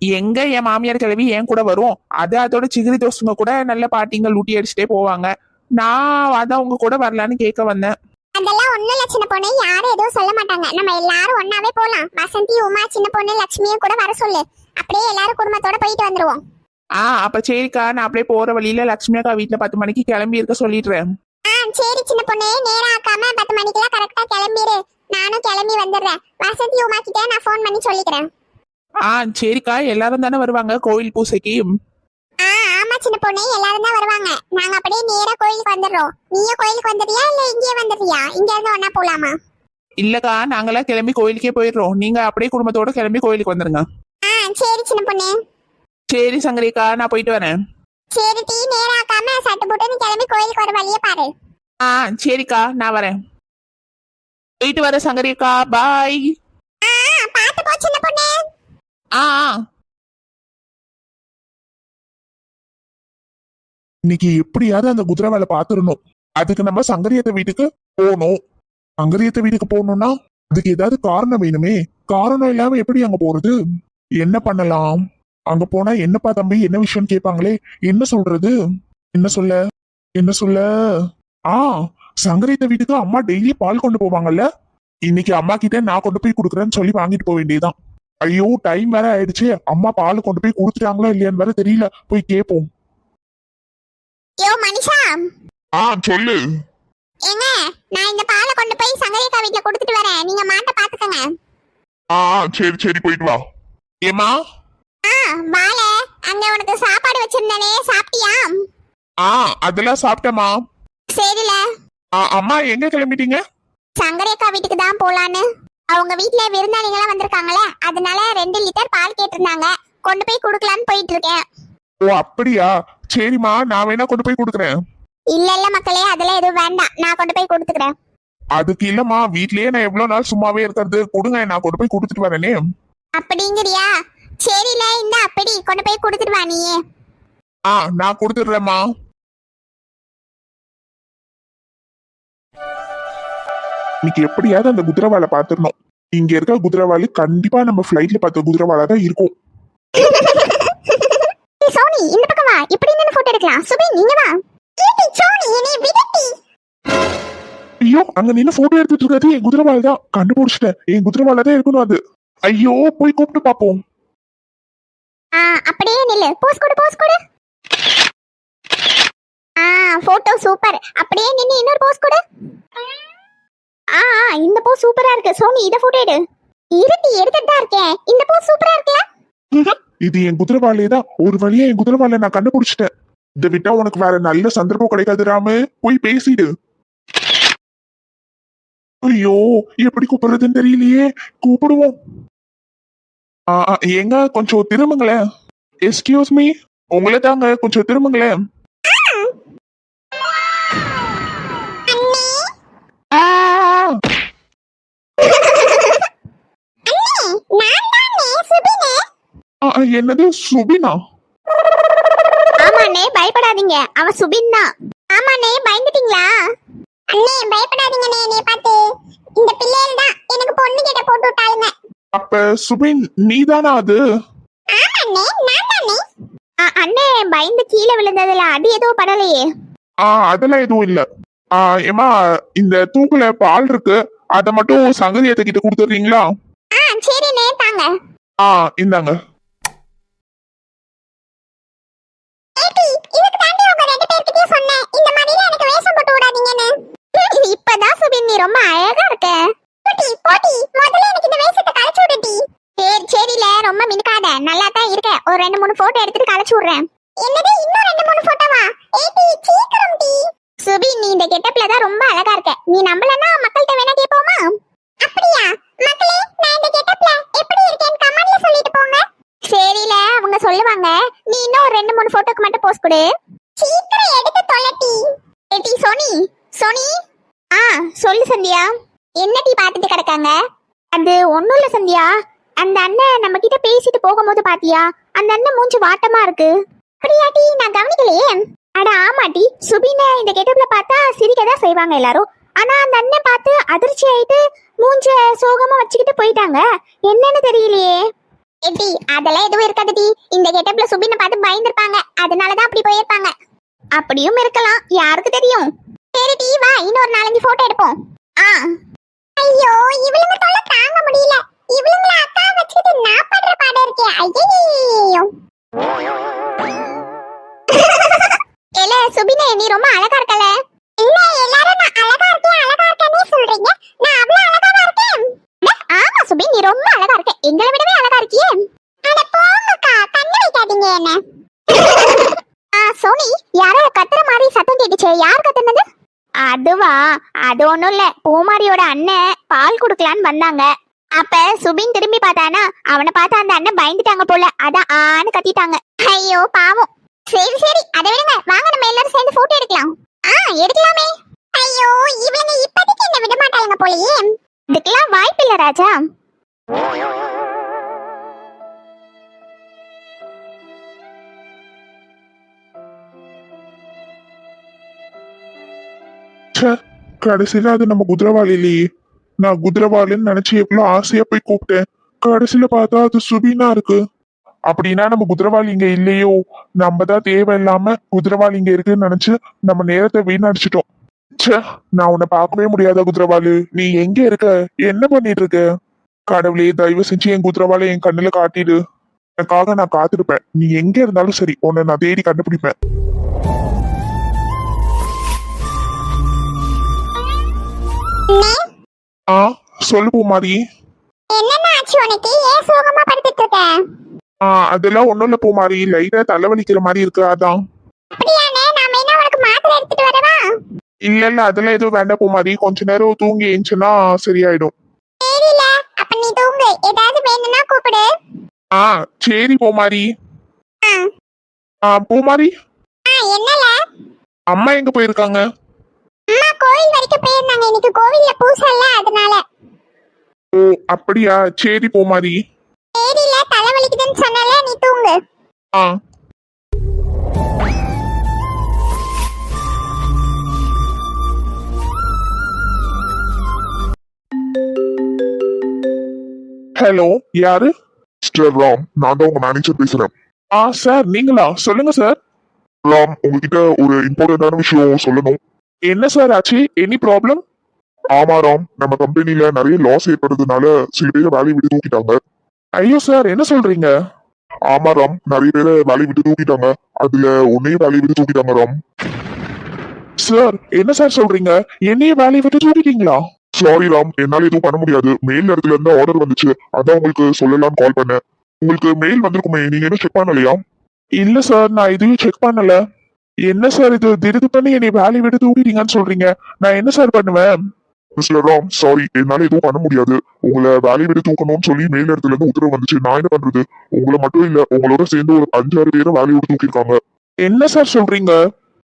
எங்க என் மாமியார் கிளம்பி என் கூட வரும். அது அதோட சிகிரி தோசுங்க கூட நல்ல பாட்டிங்க லூட்டி அடிச்சுட்டே போவாங்க. நான் அதான் உங்க கூட வரலான்னு கேட்க வந்தேன். அதெல்லாம் ஒண்ணும் இல்ல சின்ன பொண்ணு, யாரும் எதுவும் சொல்ல மாட்டாங்க. நம்ம எல்லாரும் ஒண்ணாவே போலாம். வசந்தி, உமா, சின்ன பொண்ணு, லட்சுமியும் கூட வர சொல்லு. அப்படியே எல்லாரும் குடும்பத்தோட போயிட்டு வந்துருவோம். அப்ப சரிக்கா, நான் அப்படியே போற வழியில லட்சுமி அக்கா வீட்டுல 10 மணிக்கு கிளம்பி இருக்க சொல்லிடுறேன். சரி சின்ன பொண்ணு, நேரம் ஆக்காம 10 மணிக்கெல்லாம் கரெக்டா கிளம்பிடு. நானும் கிளம்பி வந்துடுறேன். வசந்தி, உமா கிட்ட நான் ஃபோன் பண்ணி சொல்லிக்கிறேன். சரிக்கா, எல்லாரும் தானே வருவாங்க கோயில் பூசைக்கு? ஆமா சின்ன பொண்ணு, எல்லாரும் தான் வருவாங்க. நாங்க அப்படியே நேரா கோயிலுக்கு வந்துடுறோம். நீயும் கோயிலுக்கு வந்துடுறியா இல்ல இங்கேயே வந்துடுறியா? இங்க இருந்து ஒன்னா போலாமா? இல்லக்கா, நாங்கெல்லாம் கிளம்பி கோயிலுக்கே போயிடுறோம். நீங்க அப்படியே குடும்பத்தோட கிளம்பி கோயிலுக்கு வந்துருங்க. சரி சின்ன பொண்ணு. சரி சங்கரிக்கா, நான் போயிட்டு வரேன். சரி டீ, நேரா ஆக்காம சட்டு போட்டு கிளம்பி கோயிலுக்கு வர வழியே பாரு. சரிக்கா, நான் வரேன். போயிட்டு வரேன் சங்கரிக்கா, பாய். பாத்து போ சின்ன பொண்ணு. இன்னைக்கு எப்படியாவது அந்த குதிரை வேலை பாத்துடணும். அதுக்கு நம்ம சங்கரியத்த வீட்டுக்கு போகணும். சங்கரியத்த வீட்டுக்கு போகணும்னா அதுக்கு ஏதாவது காரணம் வேணுமே. காரணம் இல்லாம எப்படி அங்க போறது? என்ன பண்ணலாம்? அங்க போனா என்னப்பா தம்பி, என்ன விஷயம் கேட்பாங்களே, என்ன சொல்றது? என்ன சொல்ல என்ன சொல்ல சங்கரியத்த வீட்டுக்கு அம்மா டெய்லி பால் கொண்டு போவாங்கல்ல. இன்னைக்கு அம்மா கிட்ட நான் கொண்டு போய் கொடுக்குறேன்னு சொல்லி வாங்கிட்டு போக வேண்டியதுதான். ஐயோ டைம் வேற ஆயிடுச்சு. அம்மா பால் கொண்டு போய் கொடுத்துட்டாங்களா இல்லையான்னு வேற தெரியல. போய் கேட்போம். யோ மனிஷா. சொல்லு. ஏங்க, நான் இந்த பாலை கொண்டு போய் சங்கரிக்கா வீட்ல கொடுத்துட்டு வரேன். நீங்க மாட்ட பாத்துக்கங்க. சரி சரி, போயிட்டு வா. ஏமா? வால, அங்க உனக்கு சாப்பாடு வச்சிருந்தனே, சாப்பிட்டியா? அதெல்லாம் சாப்பிட்டேமா. சரில. அம்மா எங்க கிளம்பிட்டீங்க? சங்கரிக்கா வீட்டுக்கு தான் போலான்னு. அவங்க வீட்ல விருந்தாளிங்க எல்லாம் வந்திருக்காங்களே, அதனால 2 லிட்டர் பால் கேட்டிருந்தாங்க. கொண்டு போய் குடுக்கலான்னு போயிட்டு இருக்கேன். ஓ அப்படியா? சரிம்மா, நான் வேணா கொண்டு போய் கொடுக்குறேன். இல்ல இல்ல மக்களே, அதெல்லாம் எதுவும் வேண்டாம், நான் கொண்டு போய் கொடுத்துக்கிறேன். அதுக்கு இல்லம்மா, வீட்லயே நான் எவ்வளவு நாள் சும்மாவே இருக்கிறது, கொடுங்க, நான் கொண்டு போய் கொடுத்துட்டு வரேனே. அப்படிங்கறியா? சரில, இந்த அப்படி கொண்டு போய் கொடுத்துட்டு வா நீயே. நான் கொடுத்துடுறேம்மா. இன்னைக்கு எப்படியாவது அந்த குதிரவாலை பாத்துடணும். இங்க இருக்க குதிரவாளி கண்டிப்பா நம்ம ஃபிளைட்ல பார்த்த குதிரவாலா தான் இருக்கும். சோனி, இந்த பக்கம் வா. இப்படி நின்னு போட்டோ எடுக்கலாம். சுபி, நீங்க வா. ஏடி சோனி, என்னை விடடி. ஐயோ, அங்க நின்னு போட்டோ எடுத்துட்டு இருக்கிறது என் குதிரவாலை தான். கண்டுபிடிச்சிட்டேன், என் குதிரவாலை தான் இருக்கணும் அது. ஐயோ, போய் கூப்பிட்டு பாப்போம். அப்படியே நில்லு. போஸ் கொடு, போஸ் கொடு. Photo super. அப்படியே நின்னு இன்னொரு போஸ் கொடு. இந்த போஸ் சூப்பரா இருக்கு. சோனி, இத போட்டோ எடு. இருட்டி, எடுத்துட்டு தான் இருக்கேன். இந்த போஸ் சூப்பரா இருக்குல. இது என் குதிரவாலையே தான். ஒரு வழியா என் குதிரவாலை நான் கண்டுபிடிச்சிட்டேன். இதை விட்டா உனக்கு வேற நல்ல சந்தர்ப்பம் கிடைக்காது ராமு, போய் பேசிடு. ஐயோ எப்படி கூப்பிடுறதுன்னு தெரியலையே, கூப்பிடுவோம். ஏங்க கொஞ்சம் திரும்புங்களேன். எஸ்கியூஸ் மீ, உங்களை தாங்க, கொஞ்சம் திரும்புங்களேன். ஆ! என்னது சுபினா? ஆமாண்ணே பயப்படாதீங்க, அவ சுபின் தான். ஆமாண்ணே பயந்துட்டீங்களா? அண்ணே பயப்படாதீங்கண்ணே, என்னைய பார்த்து இந்த பிள்ளைகள் தான் எனக்கு பொண்ணு கிட்ட போட்டு விட்டாளுங்க. அப்ப சுபின் நீதானா அது? ஆமாண்ணே நான் தானே. அண்ணே பயந்து கீழே விழுந்ததுல அடி எதுவும் படலையே. அதெல்லாம் எதுவும் இல்ல. ஏமா இந்த தூக்குல பால் இருக்கு, அத மட்டும் சங்கதியத்தை கிட்ட கொடுத்துறீங்களா? சரிண்ணே தாங்க. இந்தாங்க. இப்பதான் சுபின் நீ ரொம்ப அழகா இருக்க. முதல்ல எனக்கு இந்த வேஷத்தை கலச்சு விடுடி. சரில ரொம்ப மினுக்காத, நல்லா தான் இருக்க. ஒரு 2-3 போட்டோ எடுத்துட்டு கலச்சு விடுறேன். என்னது இன்னும் 2-3 போட்டோவா? ஏடி சீக்கிரம் டி. சுபின் நீ இந்த கெட்டப்ல தான் ரொம்ப அழகா இருக்க. நீ நம்பலன்னா மக்கள்கிட்ட வேணா கேட்போமா? அப்படியா மக்களே, நான் இந்த கெட்டப்ல எப்படி இருக்கேன்னு கமெண்ட்ல சொல்லிட்டு போங்க. சரில அவங்க சொல்லுவாங்க. நீ இன்னும் ஒரு 2-3 போட்டோக்கு மட்டும் போஸ்ட் கொடு. சீக்கிரம் எடுத்து தொலைட்டி. ஏடி சோனி சோனி. சொல்லு சந்தியா. என்ன டீ பாத்துட்டு கிடக்காங்க? அது ஒண்ணும் இல்ல சந்தியா, அந்த அண்ணன் நம்ம கிட்ட பேசிட்டு போகும்போது பாத்தியா, அந்த அண்ணன் மூஞ்சி வாட்டமா இருக்கு. அப்படியா டீ, நான் கவனிக்கலையே. அட ஆமா டீ, சுபினை இந்த கெட்டப்ல பார்த்தா சிரிக்கதான் செய்வாங்க எல்லாரும். ஆனா அந்த அண்ணன் பார்த்து அதிர்ச்சி ஆயிட்டு மூஞ்ச சோகமா வச்சுக்கிட்டு போயிட்டாங்க. என்னன்னு தெரியலையே. எப்படி அதெல்லாம் எதுவும் இருக்காது டி, இந்த கெட்டப்ல சுபினை பார்த்து பயந்துருப்பாங்க, அதனாலதான் அப்படி போயிருப்பாங்க. அப்படியும் இருக்கலாம், யாருக்கு தெரியும். சரி டி வா, இன்னொரு 4-5 போட்டோ எடுப்போம். ஐயோ இவளுங்க தொல்லை தாங்க முடியல. இவளுங்கள அக்கா வச்சுட்டு நான் பண்ற பாட இருக்கே. ஐயோ ஏலே சுபினே, நீ ரொம்ப அழகா இருக்கல. இல்ல எல்லாரும் நான் அழகா இருக்கேன்னு சொல்றீங்க, நான் அவ்வளவு அழகாவா இருக்கேன்? ஆமா சுபின், நீ ரொம்ப அழகா இருக்க, எங்களை விடவே அழகா இருக்கியே. அட போங்கக்கா, கண்ணு வைக்காதீங்க என்ன. சோனி, யாரோ கத்துற மாதிரி சத்தம் கேட்டுச்சே, யார் கத்துனது? அதுவா, அது ஒண்ணும் இல்ல, பூமாரியோட அண்ணன் பால் குடுக்கலான்னு வந்தாங்க. அப்ப சுபின் திரும்பி பார்த்தானா, அவனை பார்த்து அந்த அண்ணன் பயந்துட்டாங்க போல, அதான் ஆன்னு கத்திட்டாங்க. ஐயோ பாவம். சரி சரி அதை விடுங்க, வாங்க நம்ம எல்லாரும் சேர்ந்து போட்டோ எடுக்கலாம். எடுக்கலாமே. ஐயோ இவங்க இப்போதைக்கு என்ன விட மாட்டாங்க போலயே. இதுக்கெல்லாம் வாய்ப்பில்லை ராஜா. கடைசியில அது நம்ம குதிரவாளி இல்லையே. நான் குதிரவாளின்னு நினைச்சு எவ்வளவு ஆசையா போய் கூப்பிட்டேன், கடைசியில பார்த்தா அது சுபினா இருக்கு. அப்படின்னா நம்ம குதிரவாளி இங்க இல்லையோ, நம்ம தான் தேவையில்லாம குதிரவாளி இங்க இருக்குன்னு நினைச்சு நம்ம நேரத்தை வீணடிச்சிட்டோம். நான் உன்னை பார்க்கவே முடியாத குதிரவாளி, நீ எங்க இருக்க, என்ன பண்ணிட்டு இருக்க? கடவுளே தயவு செஞ்சு என் குதிரவாளி என் கண்ணுல காட்டிடு, எனக்காக நான் காத்திருப்பேன். நீ எங்க இருந்தாலும் சரி, உன்னை நான் தேடி கண்டுபிடிப்பேன். சொல்லு பூமாரி. என்னன்னா ஆச்சு உனக்கு, ஏன் சோகமா படுத்துட்டு இருக்க? அதெல்லாம் ஒண்ணும் இல்ல பூமாரி, லைட்டா தலைவலிக்கிற மாதிரி இருக்கு, அதான். அப்படியானே, நாம என்ன உனக்கு மாத்திரை எடுத்துட்டு வரவா? இல்ல அதெல்லாம் எதுவும் வேண்டாம் பூமாரி, கொஞ்ச நேரம் தூங்கி ஏஞ்சுனா சரியாயிடும். சரில, அப்ப நீ தூங்கு, ஏதாவது வேணும்னா கூப்பிடு. சரி பூமாரி. பூமாரி, என்னல? அம்மா எங்க போயிருக்காங்க? அம்மா கோயில் வரைக்கும் போயிருந்தாங்க, இன்னைக்கு கோவில்ல பூசை இல்ல, அதனால. ஓ அப்படியா, சரி பூமாரி. சரில, தலைவலிக்குதுன்னு சொன்னால நீ தூங்கு. ஹலோ, யாரு? மிஸ்டர் ராம், நான் தான் உங்க மேனேஜர் பேசுறேன். சார் நீங்களா? சொல்லுங்க சார். ராம், உங்ககிட்ட ஒரு இம்பார்ட்டன்டான விஷயம் சொல்லணும். என்ன சார் ஆச்சு, எனி ப்ராப்ளம்? ஆமா ராம், நம்ம கம்பெனில நிறைய லாஸ் ஏற்படுறதுனால சில பேரை வேலையை விட்டு தூக்கிட்டாங்க. ஐயோ சார், என்ன சொல்றீங்க? ஆமா ராம், நிறைய பேரை வேலையை விட்டு தூக்கிட்டாங்க, அதுல உன்னையும் வேலையை விட்டு தூக்கிட்டாங்க ராம். சார் என்ன சார் சொல்றீங்க, என்னையும் வேலையை விட்டு தூக்கிட்டீங்களா? சாரி ராம், என்னால எதுவும் பண்ண முடியாது, மெயில் இடத்துல இருந்து ஆர்டர் வந்துச்சு, அதான் உங்களுக்கு சொல்லலாம்னு கால் பண்ணேன். உங்களுக்கு மெயில் வந்திருக்குமே, நீங்க என்ன செக் பண்ணலையா? இல்ல சார், நான் எதுவும் செக் பண்ணல. என்ன சார் இது திடுது பண்ணி என்னை வேலையை விட்டு தூக்கிட்டீங்கன்னு சொல்றீங்க? நான் என்ன சார் பண்ணுவேன்? மிஸ்டர் ராம், சாரி, என்னால எதுவும் பண்ண முடியாது. உங்களை வேலையை விட்டு தூக்கணும்னு சொல்லி மேல் இடத்துல இருந்து உத்தரவு வந்துச்சு. நான் என்ன பண்றது? உங்களை மட்டும் இல்ல, உங்களோட சேர்ந்து ஒரு 5-6 பேரை வேலையை விட்டு தூக்கிருக்காங்க. என்ன சார் சொல்றீங்க?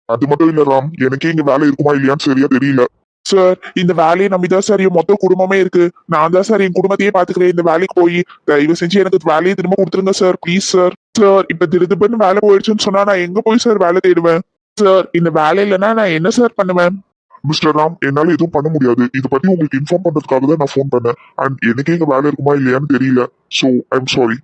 அது மட்டும் இல்ல ராம், எனக்கே இங்க வேலை இருக்குமா இல்லையான்னு சரியா தெரியல. சார், இந்த வேலையை நம்பிதான் சார் என் மொத்த குடும்பமே இருக்கு. நான் தான் சார் என் குடும்பத்தையே பாத்துக்கிறேன். இந்த வேலைக்கு போய் தயவு செஞ்சு எனக்கு வேலையை திரும்ப கொடுத்துருங்க சார், ப்ளீஸ் சார். சார், இப்ப திருதுபன்னு வேலை போயிடுச்சுன்னு சொன்னா நான் எங்க போய் சார் வேலை தேடுவேன்? சார், இந்த வேலை இல்லைன்னா நான் என்ன சார் பண்ணுவேன்? மிஸ்டர் ராம், என்னால எதுவும் பண்ண முடியாது. இதை பத்தி உங்களுக்கு இன்ஃபார்ம் பண்றதுக்காக தான் நான் ஃபோன் பண்ணேன். அண்ட் எனக்கே இங்க வேலை இருக்குமா இல்லையான்னு தெரியல. So I'm sorry.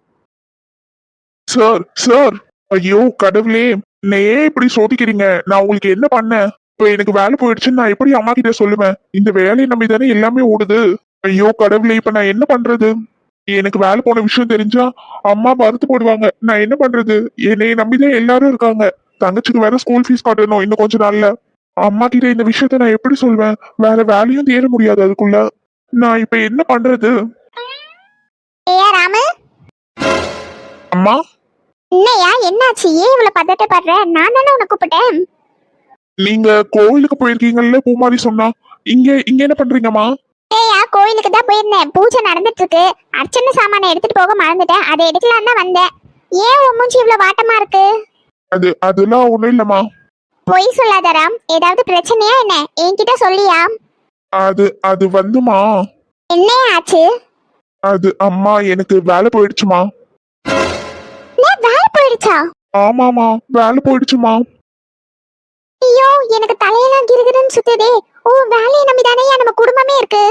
Sir, sir, ஐயோ கடவுளே, என்னை ஏன் இப்படி சோதிக்கிறீங்க? நான் உங்களுக்கு என்ன பண்ணேன்? இப்ப எனக்கு வேலை போயிடுச்சுன்னு நான் எப்படி அம்மா கிட்ட சொல்லுவேன்? இந்த வேலையை நம்பி தானே எல்லாமே ஓடுது. ஐயோ கடவுளே, இப்ப நான் என்ன பண்றது? எனக்கு வேலை போன விஷயம் தெரிஞ்சா அம்மா மறுத்து போடுவாங்க. நான் என்ன பண்றது? என்னை நம்பிதான் எல்லாரும் இருக்காங்க. தங்கச்சிக்கு வேற ஸ்கூல் ஃபீஸ் கட்டணும் இன்னும் கொஞ்ச நாள்ல. அம்மா கிட்ட இந்த விஷயத்த நான் எப்படி சொல்வேன்? வேற வேலையும் தேட முடியாது அதுக்குள்ள. நான் இப்ப என்ன பண்றது? ஏயா ராமு, அம்மா, என்னையா என்னாச்சு? ஏன் இவ்வளவு பதட்டப்படுற? நான் தானே உன்னை கூப்பிட்டேன். நீங்க கோயிலுக்கு போயிருக்கீங்கல்ல பூமாரி சொன்னா. இங்க இங்க என்ன பண்றீங்கம்மா? ஏயா கோயிலுக்கு தான் போயிருந்தேன். பூஜை நடந்துட்டு இருக்கு. அர்ச்சனை சாமானை எடுத்துட்டு போக மறந்துட்டேன். அதை எடுக்கலாம் தான் வந்தேன். ஏன் உன் மூஞ்சி இவ்வளவு வாட்டமா இருக்கு? அதெல்லாம் ஒண்ணும் இல்லம்மா. பொய் சொல்லாத ராம். ஏதாவது பிரச்சனையா என்ன? என்கிட்ட சொல்லியா? அது வந்துமா, என்ன ஆச்சு? அது அம்மா எனக்கு வேலை போயிடுச்சுமா. வேலை போயிடுச்சா? ஆமாமா, வேலை போயிடுச்சுமா. ஐயோ, எனக்கு தலையெல்லாம் கிறுகிறுன்னு சுத்துதே. ஓ, வேலையை நம்பி தானே நம்ம குடும்பமே இருக்கு.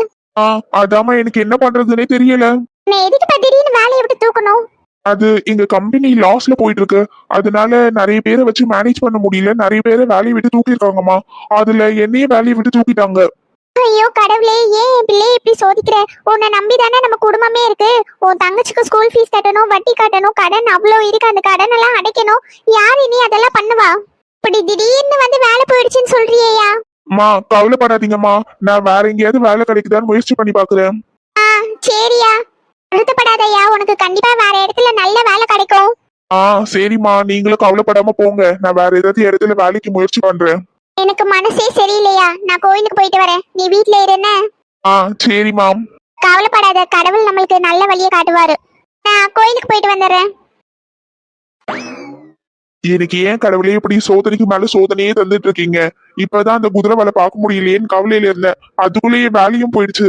அதாம்மா எனக்கு என்ன பண்றதுன்னே தெரியல. நான் எதுக்கு இப்ப திடீர்னு வேலையை விட்டு தூக்கணும்? அது எங்க கம்பெனி லாஸ்ல போயிட்டு இருக்கு. அதனால நிறைய பேரை வச்சு மேனேஜ் பண்ண முடியல. நிறைய பேரை வேலையை விட்டு தூக்கிருக்காங்கம்மா. அதுல என்னையே வேலையை விட்டு தூக்கிட்டாங்க. ஐயோ கடவுளே, ஏன் என் பிள்ளையை இப்படி சோதிக்கிற? உன்னை நம்பி தானே நம்ம குடும்பமே இருக்கு. உன் தங்கச்சிக்கு ஸ்கூல் ஃபீஸ் கட்டணும், வட்டி கட்டணும், கடன் அவ்வளோ இருக்கு. அந்த கடன் எல்லாம் அடைக்கணும். யார் இனி அதெல்லாம் பண்ணுவா? இப்படி திடீர்னு வந்து வேலை போயிடுச்சுன்னு சொல்றியா? அம்மா கவலைப்படாதீங்கம்மா, நான் வேற எங்கேயாவது வேலை கிடைக்குதான்னு முயற்சி பண்ணி பாக்குறேன். சரியா, வருத்தப்படாதயா. உனக்கு கண்டிப்பா வேற இடத்துல நல்ல வேலை கிடைக்கும். சரிம்மா, நீங்களும் கவலைப்படாம போங்க. நான் வேற ஏதாவது இடத்துல வேலைக்கு முயற்சி பண்றேன். எனக்கு மனசே சரியில்லையா. நான் கோயிலுக்கு போயிட்டு வரேன். நீ வீட்ல இருஎன்ன? சரிம்மா. கவலைப்படாத, கடவுள் நம்மளுக்கு நல்ல வழியை காட்டுவாரு. நான் கோயிலுக்கு போயிட்டு வந்துடுறேன். எனக்கு ஏன் கடவுளே இப்படி சோதனைக்கு மேல சோதனையே தந்துட்டு இருக்கீங்க? இப்பதான் அந்த குதிரை வேலை பார்க்க முடியலையேன்னு கவலையில இருந்தேன். அதுக்குள்ளேயே வேலையும் போயிடுச்சு.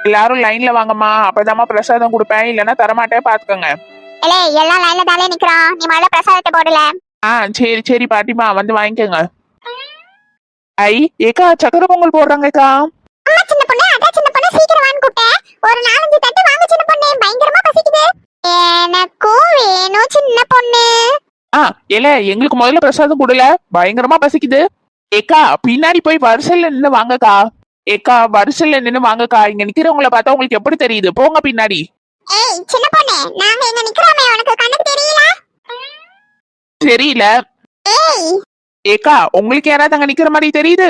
எல்லாரும் லைன்ல வாங்கம்மா, அப்பதாம்மா பிரசாதம் கொடுப்பேன், இல்லைன்னா தரமாட்டேன் பாத்துக்கோங்க. எல்லாம் லைன்ல தானே நிக்கிறோம். நீ முதல்ல பிரசாதத்தை போடல. சரி சரி பாட்டிமா, வந்து வாங்கிக்கோங்க. ஐ ஏக்கா, சக்கரை பொங்கல் போடுறாங்கக்கா. சின்ன பொண்ணு, அதான் சின்ன பொண்ணு, சீக்கிரம் வான்னு கூப்பிட்டேன். ஒரு 4-5 தட்டு வாங்க சின்ன பொண்ணு, பயங்கரமா பசிக்குது. எனக்கும் வேணும் சின்ன பொண்ணு. இல்ல, எங்களுக்கு முதல்ல பிரசாதம் கொடுல, பயங்கரமா பசிக்குது. ஏக்கா, பின்னாடி போய் வரிசையில நின்னு வாங்கக்கா. ஏக்கா, வரிசையில நின்னு வாங்கக்கா. இங்க நிக்கிறவங்கள பார்த்தா உங்களுக்கு எப்படி தெரியுது? போங்க பின்னாடி. ஏய் சின்ன பொண்ணு, நாங்க இங்க நிக்கிறோமே, உனக்கு கண்ணுக்கு தெரியல? தெரியல. ஏய் ஏக்கா, உங்களுக்கு யாராவது அங்க நிக்கிற மாதிரி தெரியுது?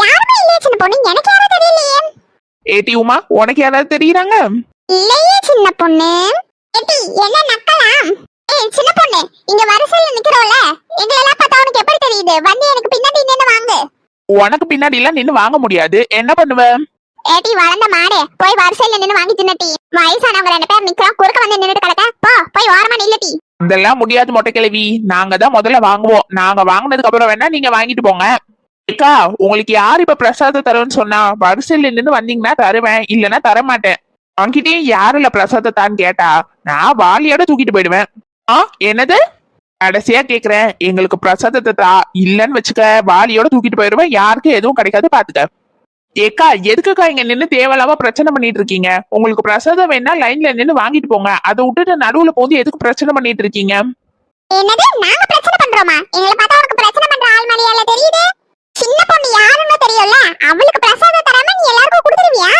யாருமே இல்லையே சின்ன பொண்ணு, எனக்கு யாரும் தெரியலையே. ஏட்டி உமா, உனக்கு யாராவது தெரியுறாங்க? இல்லையே சின்ன பொண்ணு. ஏட்டி என்ன நக்கலாம்? ஏய் சின்ன பொண்ணு, இங்க வரிசையில நிக்கிறோம்ல, எங்களெல்லாம் பார்த்தா உனக்கு எப்படி தெரியுது? வந்து எனக்கு பின்னாடி நின்னு வாங்கு. உனக்கு பின்னாடி எல்லாம் நின்னு வாங்க முடியாது, என்ன பண்ணுவ? ஏட்டி வளர்ந்த மாடு, போய் வரிசையில நின்னு வாங்கி தின்னட்டி. வயசானவங்க 2 பேர் நிக்கிறோம், குறுக்க வந்து நின்னுட்டு கிடக்க. போய் ஓரமா நில்லட்டி. இதெல்லாம் முடியாது மொட்டை கிழவி, நாங்க தான் முதல்ல வாங்குவோம். நாங்க வாங்கினதுக்கு அப்புறம் வேணா நீங்க வாங்கிட்டு போங்க. ஏக்கா, உங்களுக்கு யார் இப்ப பிரசாதம் தருவேன்னு சொன்னா? வரிசையில நின்னு வந்தீங்கன்னா தருவேன், இல்லைன்னா தரமாட்டேன். அவங்கிட்டே யாருல பிரசாதத்தான்னு கேட்டா நான் வாலியோட தூக்கிட்டு போயிடுவேன். என்னது? கடைசியா கேக்குறேன், எங்களுக்கு பிரசாதத்தை தா, இல்லன்னு வச்சுக்க வாலியோட தூக்கிட்டு போயிடுவேன். யாருக்கும் எதுவும் கிடைக்காது பாத்துக்க. ஏக்கா, எதுக்குக்கா இங்க நின்னு தேவையில்லாம பிரச்சனை பண்ணிட்டு இருக்கீங்க? உங்களுக்கு பிரசாதம் வேணா லைன்ல நின்னு வாங்கிட்டு போங்க. அதை விட்டுட்டு நடுவுல போந்து எதுக்கு பிரச்சனை பண்ணிட்டு இருக்கீங்க? என்னது, நாங்க பிரச்சனை பண்றோமா? எங்களை பார்த்தா உனக்கு பிரச்சனை பண்ற ஆள் மாதிரியால தெரியுது? சின்ன பொண்ணு யாருன்னு தெரியும்ல, அவளுக்கு பிரசாதம் தராம நீ எல்லாருக்கும் கொடுத்துருவியா?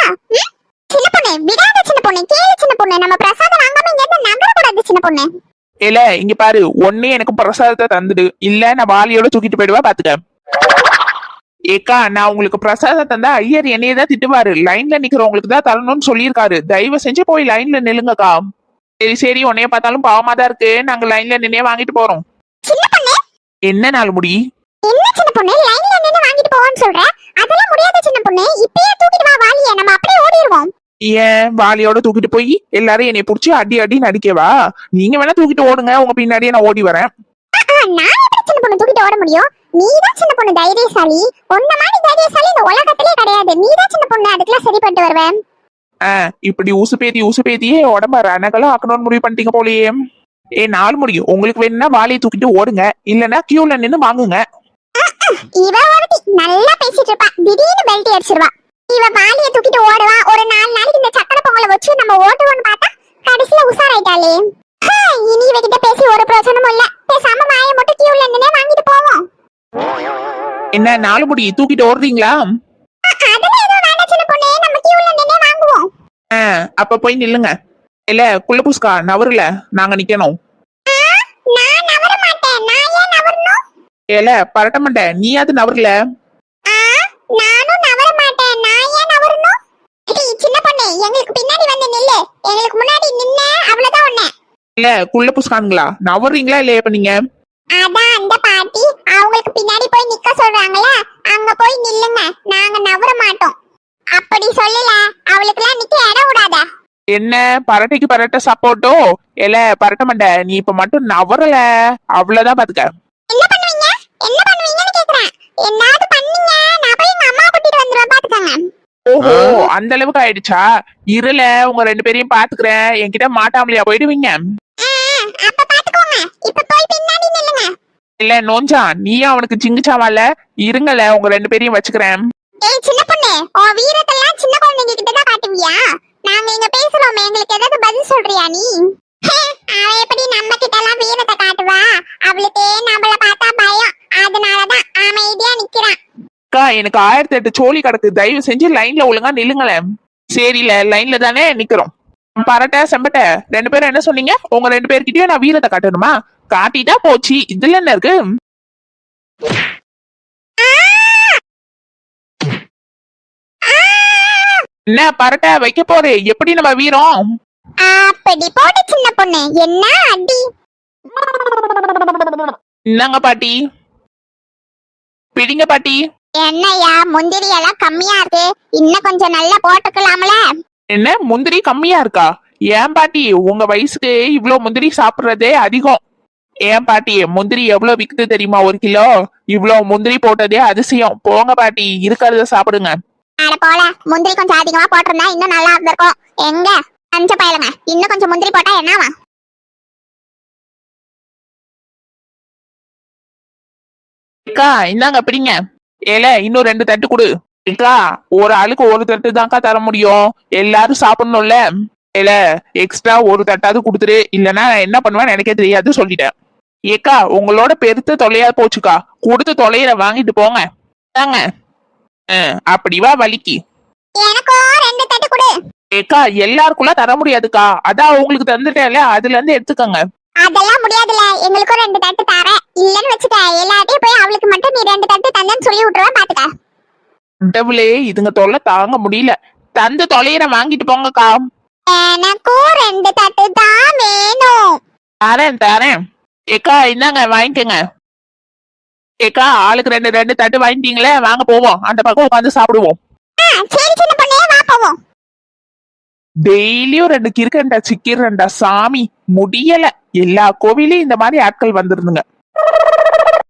சின்ன பொண்ணு விடாத சின்ன பொண்ணு, கேளு சின்ன பொண்ணு, நம்ம பிரசாதம் வாங்காம இங்க இருந்து நகர கூடாது சின்ன பொண்ணு. இல்ல, இங்க பாரு, ஒன்னே எனக்கு பிரசாதத்தை தந்துடு, இல்ல நான் வாலியோட தூக்கிட்டு போயிடுவா பாத்துக்க. ஏக்கா, நான் உங்களுக்கு பிரசாதம் தந்தா ஐயர் என்னையதான் திட்டுவாரு. லைன்ல நிக்கிறவங்களுக்கு தான் தரணும்னு சொல்லியிருக்காரு. தயவு செஞ்சு போய் லைன்ல நில்லுங்கக்கா. சரி சரி, உன்னைய பார்த்தாலும் பாவமா தான் இருக்கு. நாங்க லைன்ல நின்னே வாங்கிட்டு போறோம். சின்ன பொண்ணு என்ன நாள் முடி? என்ன சின்ன பொண்ணு லைன்ல நின்னு வாங்கிட்டு போவோம்னு சொல்ற? அதெல்லாம் முடியாது சின்ன பொண்ணு. இப்பயே தூக்கிட்டு வா வாளிய, நம்ம அப்படியே ஓடிடுவோம். ஏன் வாளியோட தூக்கிட்டு போய் எல்லாரும் என்னை புடிச்சு அடி அடி நடிக்கவா? நீங்க வேணா தூக்கிட்டு ஓடுங்க, உங்க பின்னாடியே நான் ஓடி வரேன். நான் எப்படி சின்ன பொண்ணு தூக்கிட்டு ஓட முடியும்? நீதான் சின்ன பொண்ணு தைரியசாலி. உன்ன மாதிரி தைரியசாலி இந்த உலகத்திலே கிடையாது. நீதான் சின்ன பொண்ணு, அதுக்கெல்லாம் சரிப்பட்டு வருவேன். இப்படி ஊசுபேத்தியே உடம்ப ரணகலம் ஆக்கணும்னு முடிவு பண்ணிட்டீங்க போலயே. நாள் முடியும். உங்களுக்கு வேணும்னா வாளியை தூக்கிட்டு ஓடுங்க, இல்லன்னா கியூல நின்னு வாங்குங்க. இவ ஒருத்தி நல்லா பேசிட்டு இருப்பா, திடீர்னு பெல்ட் அடிச்சிருவா. இவ வாளிய தூக்கிட்டு ஓடுவா. ஒரு 4 நாளைக்கு இந்த சக்கரை பொங்கலை வச்சு நம்ம ஓட்டுவோம்னு பார்த்தா கடைசியில உசாராயிட்டாளே. இனி இவகிட்ட பேசி ஒரு பிரயோஜனமும் இல்ல. பேசாம வாயை மட்டும் கியூல நின்னே வாங்கிட்டு போவோம். என்ன நாள் முடி தூக்கிட்டு ஓடுறீங்களா? அதெல்லாம் எதுவும் வேண்டாம் சின்ன பொண்ணே, நம்ம கியூல நின்னே வாங்குவோம். அப்ப போய் நில்லுங்க. இல்ல குள்ளபூஸ்கா நவருல, நாங்க நிக்கணும். நான் நவர மாட்டேன். நான் ஏன் நவரணும்? ஏல பரட்டமண்ட, நீயாவது நவருல. நானும் நவர மாட்டேன். நான் ஏன் நவரணும்? சின்ன பொண்ணே, எங்களுக்கு பின்னாடி வந்து நில்லு. எங்களுக்கு முன்னாடி நின்ன அவ்வளவுதான் ஒண்ணு. இல்ல குள்ளபூஸ்கானுங்களா, நவர்றீங்களா இல்லையா இப்ப நீங்க? அதான் அந்த பாட்டி அவங்களுக்கு பின்னாடி போய் நிக்க சொல்றாங்களா, அங்க போய் நில்லுங்க. நாங்க நவர மாட்டோம். அப்படி சொல்லல, அவளுக்குலாம் நிக்க இடம் விடாத. என்ன பரட்டைக்கு பரட்ட சப்போர்ட்டோ? இல்ல பரட்டமண்ட, நீ இப்ப மட்டும் நவரல அவ்வளவுதான் பாத்துக்க. என்ன பண்ணுவீங்க? என்ன பண்ணுவீங்கன்னு கேக்குறேன். என்னது பண்ணீங்க? நான் போய் எங்க அம்மா கூட்டிட்டு வந்துருவேன், பாத்துக்கங்க. ஓஹோ, அந்த அளவுக்கு ஆயிடுச்சா? இருல உங்க 2 பேரையும் பாத்துக்கிறேன். என்கிட்ட மாட்டாமலையா போயிடுவீங்க? அப்ப பாத்துக்கோங்க. இப்ப போய் பின்னாடி நில்லுங்க. இல்ல நோஞ்சா, நீயும் அவனுக்கு சிங்கிச்சாவால. இருங்கல உங்க 2 பேரையும் வச்சுக்கிறேன். ஏய் சின்ன பொண்ணு, உன் வீரத்தெல்லாம் சின்ன குழந்தைங்க கிட்ட தான் காட்டுவியா? நாங்க இங்க பேசுறோமே, எங்களுக்கு ஏதாவது பதில் சொல்றியா நீ? அவ எப்படி நம்ம கிட்ட எல்லாம் வீரத்தை காட்டுவா? அவளுக்கு நம்மள பார்த்தா பயம், அதனாலதான் அமைதியா நிக்கிறான். அக்கா, எனக்கு 1008 சோழி கிடக்கு. தயவு செஞ்சு லைன்ல ஒழுங்கா நில்லுங்களேன். சரில லைன்ல தானே நிக்கிறோம். பரட்ட செம்பட்ட 2 பேரும் என்ன சொன்னீங்க? உங்க 2 பேர்கிட்டயும் நான் வீரத்தை காட்டணுமா? காட்டிட்டா போச்சு, இதுல என்ன இருக்கு? என்ன பரட்ட வைக்க போறே? எப்படி நம்ம வீரம்? அப்படி போடு சின்ன பொண்ணு, என்ன அடி. என்னங்க பாட்டி, பிடிங்க பாட்டி. என்னையா முந்திரி எல்லாம் கம்மியா இருக்கு, இன்னும் கொஞ்சம் நல்லா போட்டுக்கலாம்ல? என்ன முந்திரி கம்மியா இருக்கா? ஏன் பாட்டி, உங்க வயசுக்கு இவ்ளோ முந்திரி சாப்பிடுறதே அதிகம். ஏன் பாட்டி, முந்திரி எவ்வளவு விக்குது தெரியுமா 1 கிலோ? இவ்ளோ முந்திரி போட்டதே அதிசயம். போங்க பாட்டி, இருக்கிறத சாப்பிடுங்க. அட போல, முந்திரி கொஞ்சம் அதிகமா போட்டிருந்தா இன்னும் நல்லா இருந்திருக்கும். எங்க அஞ்ச பயலுங்க, இன்னும் கொஞ்சம் முந்திரி போட்டா என்னவா? அக்கா இந்தாங்க பிடிங்க. ஏல இன்னும் 2 தட்டு கொடு. அக்கா ஒரு ஆளுக்கு 1 தட்டு தான்க்கா தர முடியும், எல்லாரும் சாப்பிடணும்ல. ஏல எக்ஸ்ட்ரா 1 தட்டாவது கொடுத்துரு, இல்லன்னா என்ன பண்ணுவேன்னு எனக்கே தெரியாது, சொல்லிட்டேன். ஏக்கா உங்களோட பெருத்த தொலையா போச்சுக்கா, கொடுத்து தொலையிற வாங்கிட்டு போங்க. தாங்க. அப்படி வா வலிக்கு. எனக்கும் 2 தட்டு கொடு. ஏக்கா எல்லாருக்குள்ள தர முடியாதுக்கா, அதான் உங்களுக்கு தந்துட்டேன்ல, அதுல இருந்து எடுத்துக்கங்க. அதெல்லாம் முடியாதுல, எங்களுக்கும் 2 தட்டு தர. இல்லன்னு வச்சுக்க, எல்லாத்தையும் போய் அவளுக்கு மட்டும் நீ 2 தட்டு தந்தேன்னு சொல்லி விட்டுருவேன், பாத்துக்க. கடவுளே, இதுங்க தொல்லை தாங்க முடியல. தந்து தொலையிற வாங்கிட்டு போங்கக்கா. எனக்கும் 2 தட்டு தான் வேணும். தரேன் தரேன். ஏக்கா இந்தாங்க வாங்கிக்கங்க. ஏக்கா ஆளுக்கு 2 தட்டு வாங்கிட்டீங்களே, வாங்க போவோம், அந்த பக்கம் உட்காந்து சாப்பிடுவோம். சரி சின்ன பொண்ணே, வா போவோம். டெய்லியும் 2 கிறுக்கண்டா சிக்கிறண்டா சாமி, முடியல. எல்லா கோவிலையும் இந்த மாதிரி ஆட்கள் வந்துருந்துங்க.